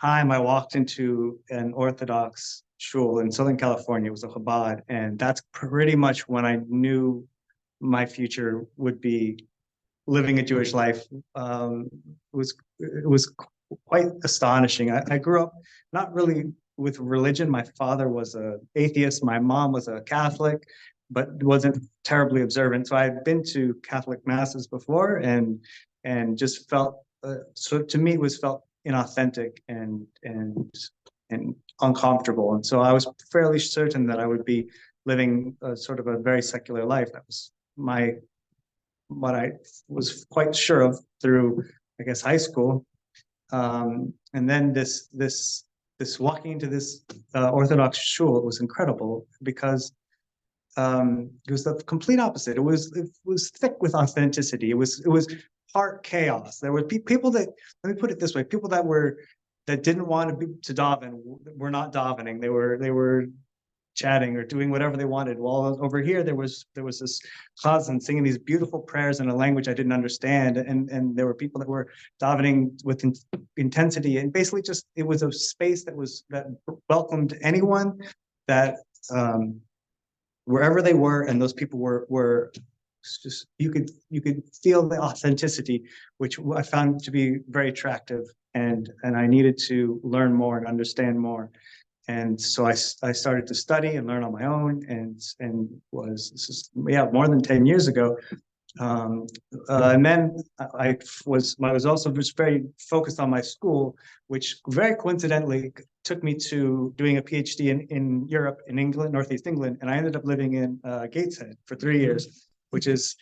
time I walked into an Orthodox shul in Southern California. It was a Chabad, and that's pretty much when I knew my future would be living a Jewish life. It was quite astonishing. I grew up not really with religion. My father was an atheist. My mom was a Catholic, but wasn't terribly observant. So I had been to Catholic masses before, and just felt so to me it was felt inauthentic and uncomfortable. And so I was fairly certain that I would be living sort of a very secular life. That was what I was quite sure of through, I guess, high school. And then this walking into this Orthodox shul was incredible because it was the complete opposite. It was thick with authenticity. It was part chaos. There were people that, let me put it this way, people that didn't want to daven were not davening. They were chatting or doing whatever they wanted. While over here there was this chazan singing these beautiful prayers in a language I didn't understand, and there were people that were davening with intensity, and basically just it was a space that welcomed anyone that wherever they were, and those people were just you could feel the authenticity, which I found to be very attractive, and I needed to learn more and understand more. And so I started to study and learn on my own, and this is more than 10 years ago. And then I was also just very focused on my school, which very coincidentally took me to doing a PhD in Europe, in England, Northeast England, and I ended up living in Gateshead for 3 years, which is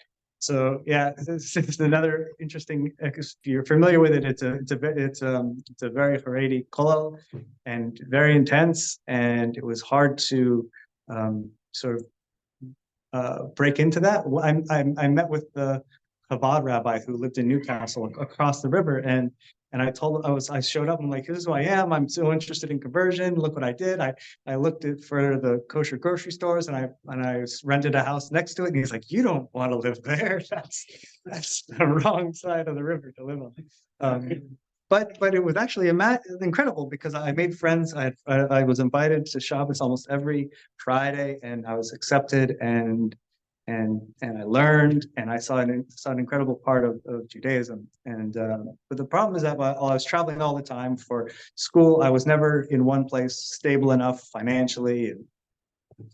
it's another interesting. If you're familiar with it, it's a very Haredi kollel and very intense, and it was hard to sort of break into that. I met with the Chabad rabbi who lived in Newcastle across the river, and And I showed up, I'm like, this is who I am. I'm so interested in conversion. Look what I did. I looked for the kosher grocery stores and I rented a house next to it. And he's like, you don't want to live there. That's the wrong side of the river to live on. But it was actually incredible because I made friends. I was invited to Shabbos almost every Friday, and I was accepted, and I learned, and I saw an incredible part of Judaism. And but the problem is that while I was traveling all the time for school, I was never in one place stable enough financially,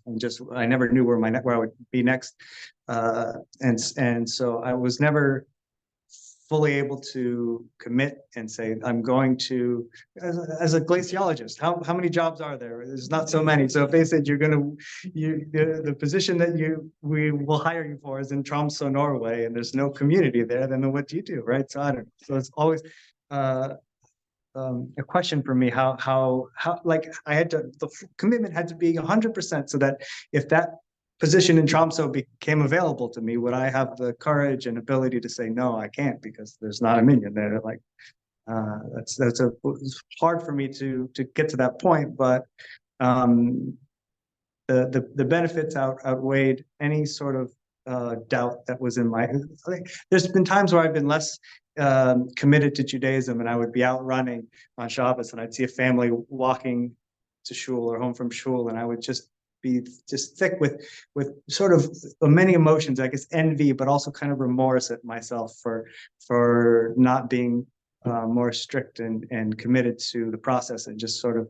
and just I never knew where I would be next, and so I was never fully able to commit and say, I'm going to, as a glaciologist, how many jobs are there? There's not so many. So if they said the position that we will hire you for is in Tromsø, Norway, and there's no community there, then what do you do, right? So I don't know. So it's always a question for me, how like the commitment had to be 100% so that if that position in Tromsø became available to me, would I have the courage and ability to say, no, I can't because there's not a minion there? Like, it's hard for me to get to that point, but the benefits outweighed any sort of doubt that was in my, there's been times where I've been less committed to Judaism, and I would be out running on Shabbos and I'd see a family walking to shul or home from shul, and I would just be thick with sort of many emotions, I guess envy, but also kind of remorse at myself for not being more strict and committed to the process, and just sort of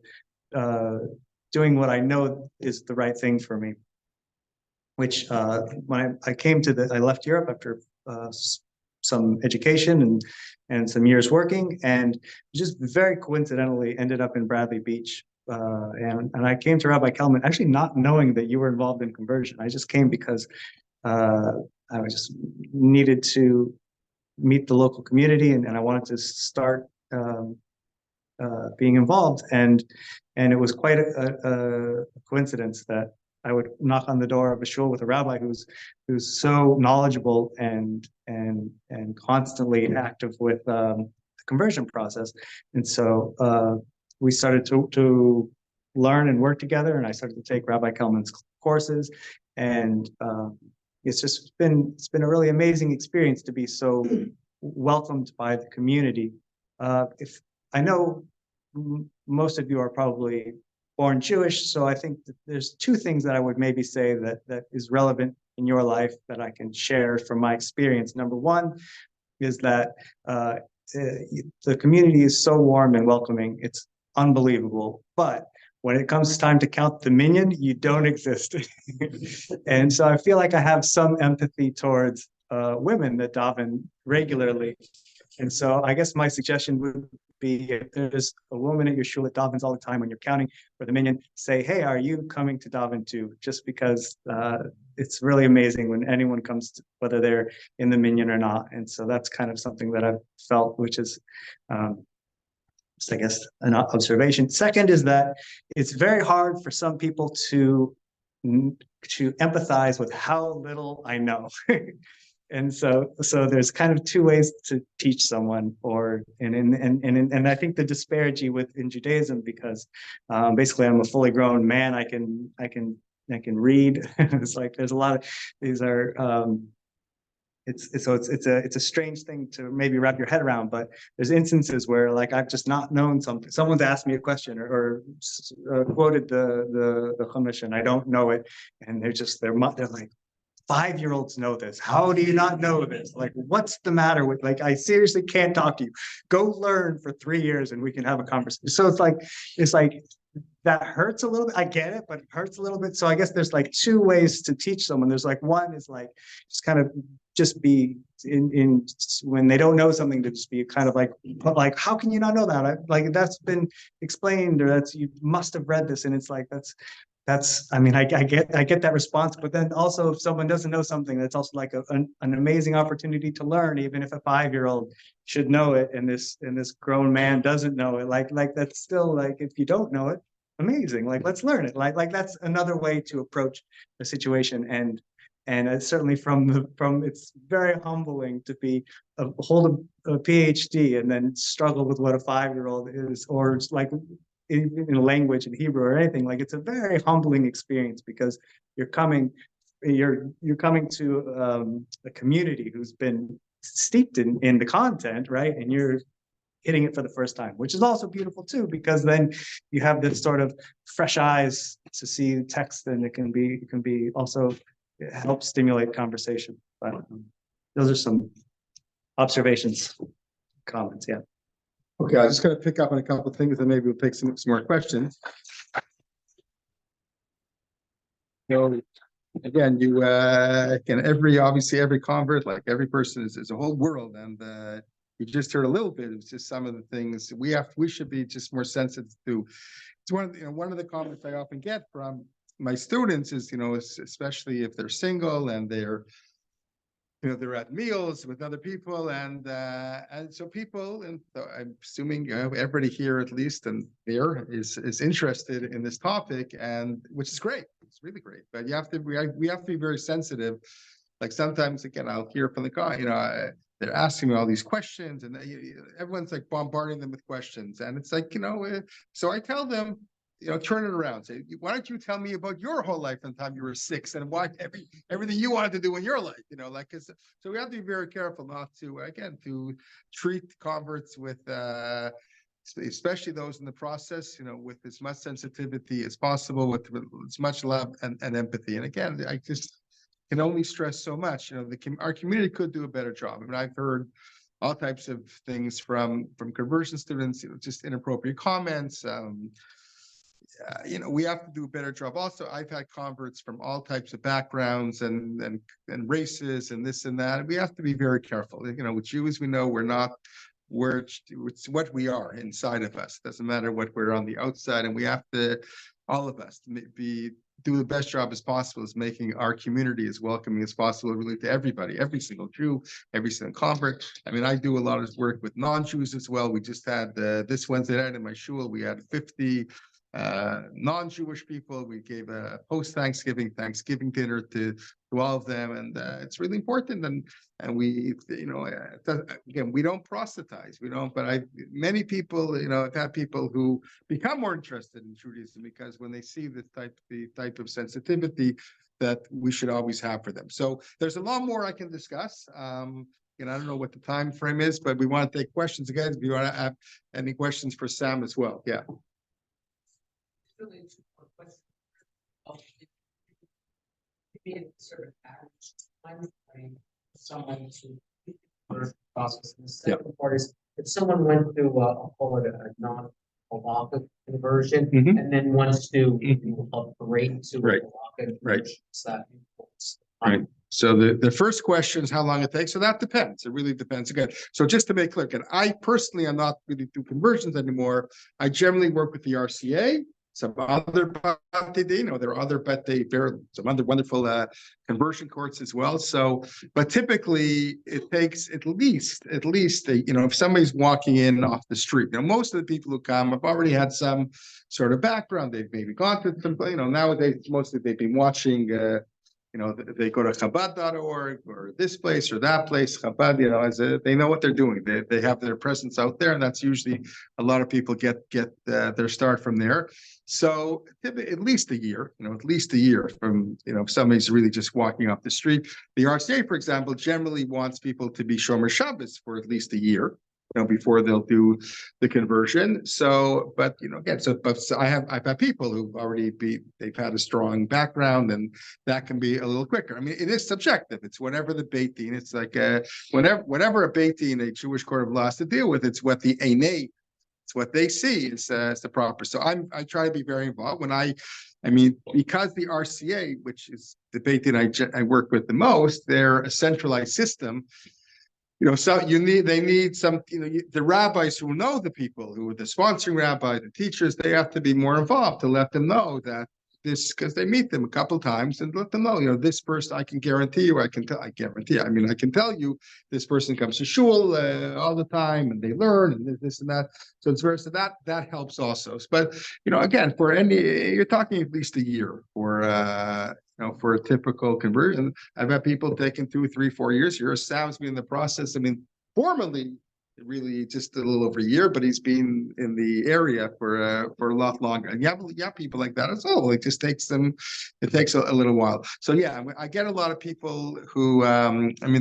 doing what I know is the right thing for me. Which when I left Europe after some education and some years working, and just very coincidentally ended up in Bradley Beach. And I came to Rabbi Kelman actually not knowing that you were involved in conversion. I just came because I just needed to meet the local community, and I wanted to start being involved. And it was quite a coincidence that I would knock on the door of a shul with a rabbi who's so knowledgeable and constantly active with the conversion process. And so we started to learn and work together, and I started to take Rabbi Kelman's courses, and it's been a really amazing experience to be so welcomed by the community. If I know most of you are probably born Jewish, so I think that there's two things that I would maybe say that is relevant in your life that I can share from my experience. Number one is that the community is so warm and welcoming. It's unbelievable. But when it comes time to count the minyan, you don't exist. And so I feel like I have some empathy towards women that daven regularly. And so I guess my suggestion would be, if there's a woman at your shul that davens all the time, when you're counting for the minyan, say, hey, are you coming to daven too? Just because it's really amazing when anyone comes to, whether they're in the minyan or not. And so that's kind of something that I've felt, which is I guess an observation. Second is that it's very hard for some people to empathize with how little I know. And so there's kind of two ways to teach someone, and I think the disparity in Judaism, because basically I'm a fully grown man, I can read. It's like there's a lot of these are it's a strange thing to maybe wrap your head around, but there's instances where, like, I've just not known something. Someone's asked me a question or quoted the Chumash and I don't know it, and they're like, 5-year-olds know this. How do you not know this? Like, what's the matter with, like, I seriously can't talk to you. Go learn for 3 years and we can have a conversation. So it's like that hurts a little bit. I get it, but it hurts a little bit. So I guess there's like two ways to teach someone. There's like, one is like, just kind of just be in when they don't know something, to just be kind of like, how can you not know that? Like, that's been explained, or you must have read this. And it's like, I mean, I get that response, but then also if someone doesn't know something, that's also like an amazing opportunity to learn, even if a 5-year-old should know it and this grown man doesn't know it. Like that's still, like, if you don't know it, amazing. Like, let's learn it. Like that's another way to approach the situation. And certainly it's very humbling to hold a PhD and then struggle with what a 5-year-old is, or it's like in a language in Hebrew or anything. Like, it's a very humbling experience because you're coming to a community who's been steeped in the content, right? And you're hitting it for the first time, which is also beautiful too, because then you have this sort of fresh eyes to see text, and it can be also help stimulate conversation. But those are some observations, comments. Yeah. Okay, I'm just gonna pick up on a couple of things and maybe we'll take some more questions. So again, you obviously every convert, like every person is a whole world, and you just heard a little bit of just some of the things we should be just more sensitive to. It's one of the comments I often get from my students is, especially if they're single and they're at meals with other people, and so people, and I'm assuming everybody here at least and there is interested in this topic, and which is great. It's really great, but we have to be very sensitive. Like sometimes, again, I'll hear from the guy, they're asking me all these questions, and everyone's like bombarding them with questions, and it's like, so I tell them, turn it around. Say, why don't you tell me about your whole life from the time you were 6 and why everything you wanted to do in your life, so we have to be very careful not to, again, to treat converts with, especially those in the process, with as much sensitivity as possible, with as much love and empathy. And again, I just can only stress so much, our community could do a better job. I mean, I've heard all types of things from conversion students, just inappropriate comments. We have to do a better job. Also, I've had converts from all types of backgrounds and races and this and that. And we have to be very careful. With Jews, we know it's what we are inside of us. It doesn't matter what we're on the outside, and we have to, all of us, do the best job as possible as making our community as welcoming as possible, really, to everybody, every single Jew, every single convert. I mean, I do a lot of work with non-Jews as well. We just had this Wednesday night in my shul, we had 50 non-Jewish people. We gave a post-Thanksgiving Thanksgiving dinner to all of them, and it's really important. And we, again, we don't proselytize. We don't. But many people, I've had people who become more interested in Judaism because when they see the type of sensitivity that we should always have for them. So there's a lot more I can discuss. I don't know what the time frame is, but we want to take questions again. If you want to have any questions for Sam as well, yeah. Really a two-part question. Maybe a sort of average time frame for someone to process. And the second part is if someone went through I'll call it a non-halakhot conversion, and then wants to upgrade to Right. halakhot Right. conversion, that Right. So the first question is how long it takes. So that depends. It really depends. Again, so just to make clear, again, I personally am not really do conversions anymore. I generally work with the RCA. Some other there are other some other wonderful conversion courts as well. So, but typically it takes at least if somebody's walking in off the street, most of the people who come have already had some sort of background. They've maybe gone to some, nowadays mostly they've been watching. They go to Chabad.org or this place or that place. Chabad, they know what they're doing. They have their presence out there, and that's usually a lot of people get their start from there. So at least a year, from if somebody's really just walking off the street. The RCA, for example, generally wants people to be Shomer Shabbos for at least a year. Before they'll do the conversion. So, but again, but I've had people who've already they've had a strong background, and that can be a little quicker. I mean, it is subjective. It's whatever the Beit Din. It's like whenever a Beit Din, a Jewish court of law, has to deal with. It's what the Einei, it's what they see is the proper. So I try to be very involved when I mean, because the RCA, which is the Beit Din I work with the most, they're a centralized system. So they need some, the rabbis who know the people, who are the sponsoring rabbi, the teachers, they have to be more involved to let them know that this, because they meet them a couple times and let them know, this person, I can guarantee you, I can tell you, this person comes to shul all the time and they learn and this and that. So it's very, so that helps also. But, again, you're talking at least a year for a typical conversion. I've had people taking 2, 3, 4 years. Sam's been in the process. I mean, formally, really just a little over a year, but he's been in the area for a lot longer. And you have people like that as well. It just takes a little while. So yeah, I get a lot of people who,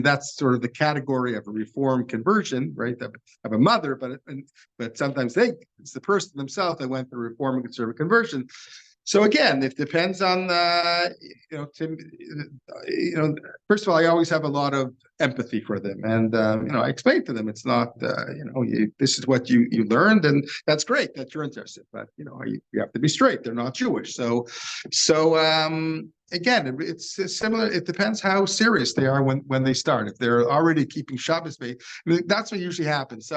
that's sort of the category of a reform conversion, right? That have a mother, but sometimes it's the person themselves that went through reform and conservative conversion. So again, it depends on, first of all, I always have a lot of empathy for them. And, I explain to them, it's not, this is what you learned, and that's great that you're interested, but, you have to be straight. They're not Jewish. So again, it's similar. It depends how serious they are when they start. If they're already keeping Shabbos, that's what usually happens.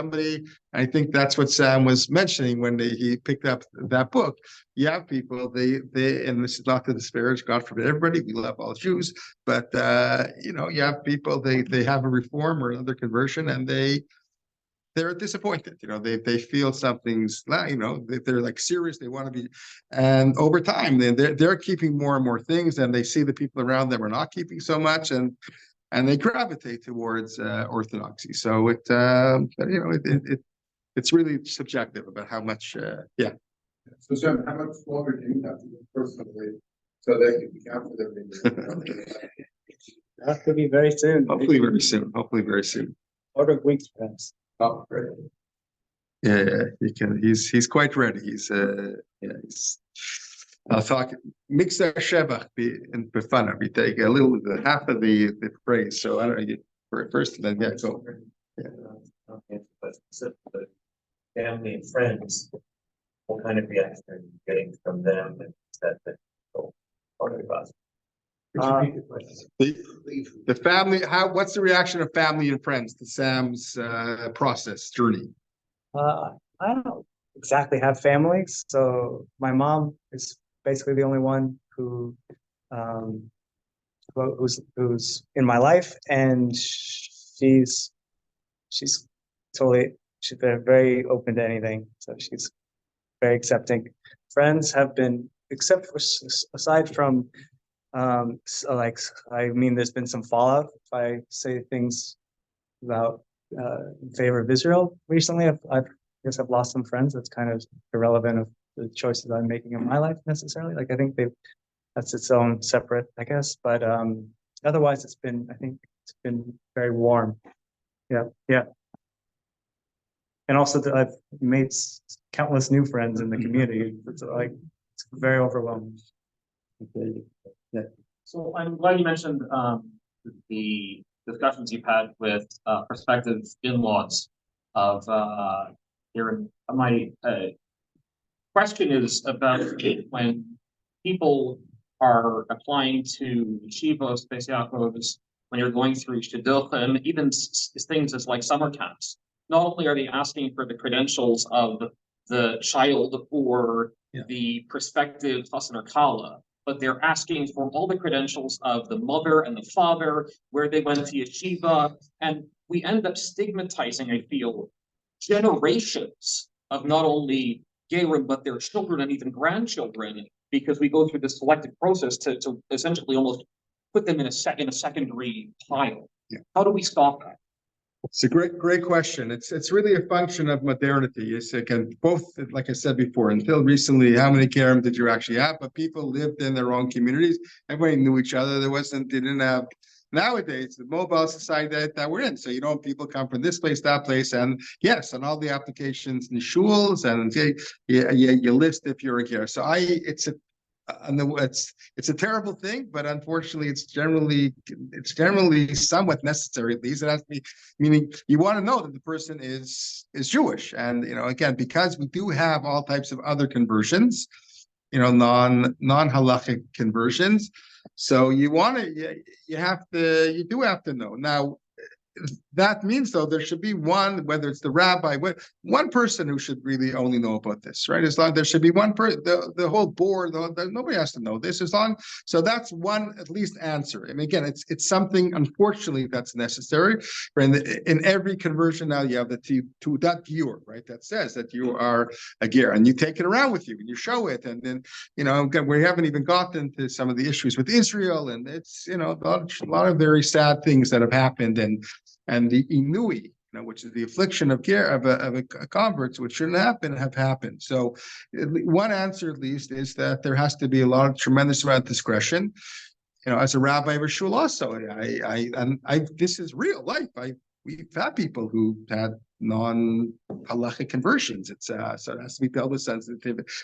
I think that's what Sam was mentioning when he picked up that book. You have people, and this is not to disparage, God forbid, everybody, we love all Jews, but, you have people, they have a reform or another conversion, and they're disappointed. They feel something's, they're like serious. They want to be, and over time, they're keeping more and more things, and they see the people around them are not keeping so much, and they gravitate towards orthodoxy. So it's really subjective about how much. Yeah. So Sam, how much longer do you have to do personally so that you can count for them? That could be very soon. Hopefully very soon. Order of weeks, perhaps. Oh, great. Yeah, he can. He's quite ready. I'll talk. Mixer Shevach in Befana. We take a little half of the praise. So I don't know. First, then go. Yeah. Okay, but the family and friends, what kind of reaction are you getting from them? And that part of the process? The family. What's the reaction of family and friends to Sam's process journey? I don't exactly have families, so my mom is basically the only one who's in my life, and she's been very open to anything, so she's very accepting. Friends have been, aside from there's been some fallout if I say things about in favor of Israel recently. I guess I've lost some friends. That's kind of irrelevant of the choices I'm making in my life necessarily. I think that's its own separate, I guess. But otherwise, it's been very warm. Yeah. And also I've made countless new friends in the community. It's very overwhelming. Okay. Yeah. So I'm glad you mentioned the discussions you've had with prospective in-laws of here. My question is about when people are applying to yeshivos, Beis Yaakovs, when you're going through shidduchim, even things as like summer camps. Not only are they asking for the credentials of the child or the prospective chassan or kala, but they're asking for all the credentials of the mother and the father, where they went to yeshiva, and we end up stigmatizing, I feel, generations of not only geirim, but their children and even grandchildren, because we go through this selective process to essentially almost put them in a secondary pile. Yeah. How do we stop that? It's a great question. It's really a function of modernity. It's again, both, like I said before, until recently, how many geirim did you actually have? But people lived in their own communities. Everybody knew each other. They didn't have, nowadays, the mobile society that we're in. So, people come from this place, that place, and yes, and all the applications in shuls, and you list if you're a geir. So it's a terrible thing, but unfortunately, it's generally somewhat necessary. At least it has to be, meaning you want to know that the person is Jewish, and again, because we do have all types of other conversions, non-halachic conversions. So you do have to know. Now, that means though, there should be one, whether it's the rabbi, one person who should really only know about this, right? As long there should be one person, the whole board, nobody has to know this as long. So that's one at least answer. And again, it's something unfortunately that's necessary. In every conversion now, you have the that gear, right? That says that you are a gear, and you take it around with you and you show it, and then we haven't even gotten to some of the issues with Israel, and it's a lot of very sad things that have happened, and the inui, which is the affliction of a converts, which shouldn't happen, have happened. So one answer at least is that there has to be a tremendous amount of discretion. As a rabbi of a shul also, this is real life. We've had people who had non-halachic conversions. So it has to be dealt with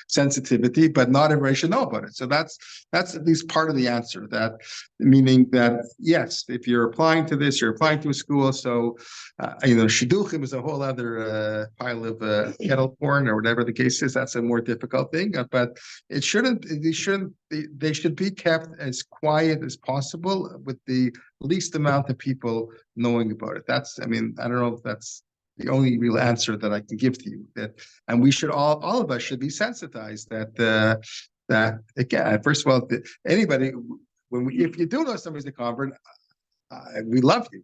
sensitivity, but not everybody should know about it. So that's at least part of the answer. That meaning that yes, if you're applying to this, you're applying to a school. So shidduchim is a whole other pile of kettle corn or whatever the case is. That's a more difficult thing. But they should be kept as quiet as possible with the least amount of people knowing about it. I don't know if that's the only real answer that I can give to you. And we should all of us should be sensitized that again, first of all, anybody, if you do know somebody's a convert, we love you,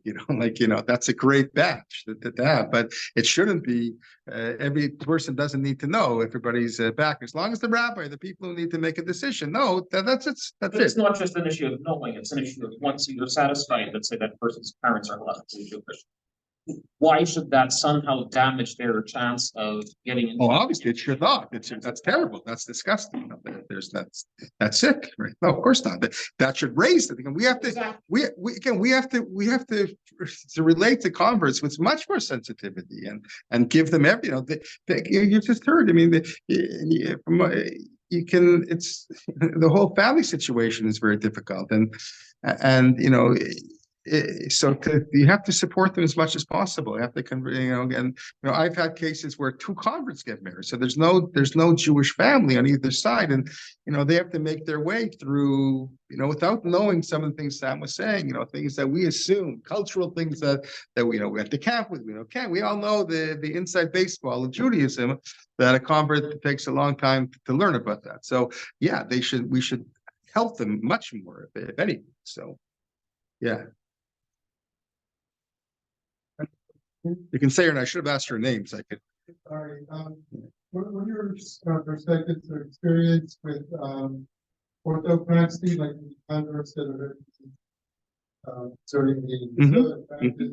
that's a great badge to have, but it shouldn't be, every person doesn't need to know everybody's back. As long as the rabbi, the people who need to make a decision, that's it. It's not just an issue of knowing, it's an issue of once you're satisfied, let's say that person's parents are halakhically Jewish. Why should that somehow damage their chance of getting into? Oh, obviously it should not. That's terrible. That's disgusting. That's sick, right? No, of course not. That should raise it. We have to. Exactly. We have to relate to converts with much more sensitivity and give them every. You just heard. It's the whole family situation is very difficult, and so you have to support them as much as possible. You have to I've had cases where two converts get married, so there's no Jewish family on either side, and they have to make their way through without knowing some of the things Sam was saying, things that we assume, cultural things that we went to camp with, we all know the inside baseball of Judaism, that a convert takes a long time to learn about that. So yeah, we should help them much more if anything. So yeah. You can say her, and I should have asked her names. I could. Sorry. What are your perspectives or experience with orthopraxy, like the converts that are serving the practice?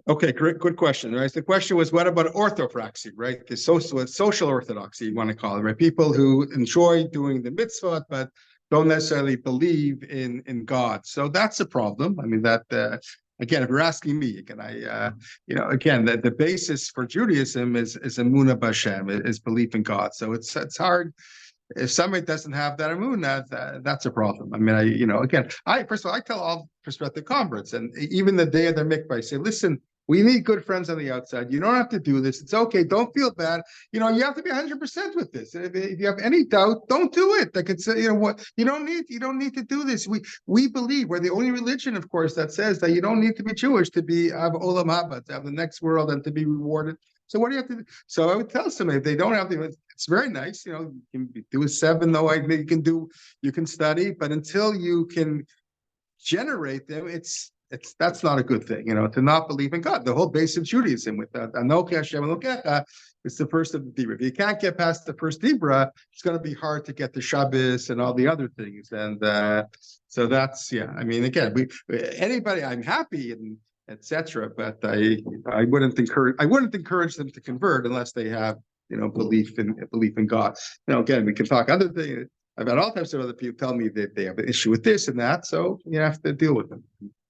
Okay, great, good question. Right, the question was, what about orthopraxy? Right, the social orthodoxy, you want to call it, right? People who enjoy doing the mitzvot, but don't necessarily believe in God. So that's a problem. Again, if you're asking me, again, the basis for Judaism is emunah b'Hashem, is belief in God. So it's hard. If somebody doesn't have that emunah, that's a problem. First of all, I tell all prospective converts, and even the day of their mikvah, I say, listen, we need good friends on the outside. You don't have to do this. It's okay. Don't feel bad. You have to be 100% with this. If you have any doubt, don't do it. Like it's, what you don't need to do this. We believe we're the only religion, of course, that says that you don't need to be Jewish to have olam haba, to have the next world and to be rewarded. So what do you have to do? So I would tell somebody if they don't have to, it's very nice. You can do a 7, though. You can study, but until you can generate them, that's not a good thing, to not believe in God. The whole base of Judaism with that Anochi Hashem Elokecha is the first of the Dibra. If you can't get past the first Dibra, it's going to be hard to get the Shabbos and all the other things. And so that's again, anybody, I'm happy and etc. But I wouldn't encourage them to convert unless they have belief in God. Again, we can talk other things. I've had all types of other people tell me that they have an issue with this and that, so you have to deal with them.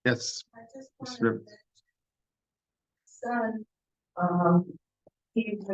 Yes. I just wanted to- Son, he was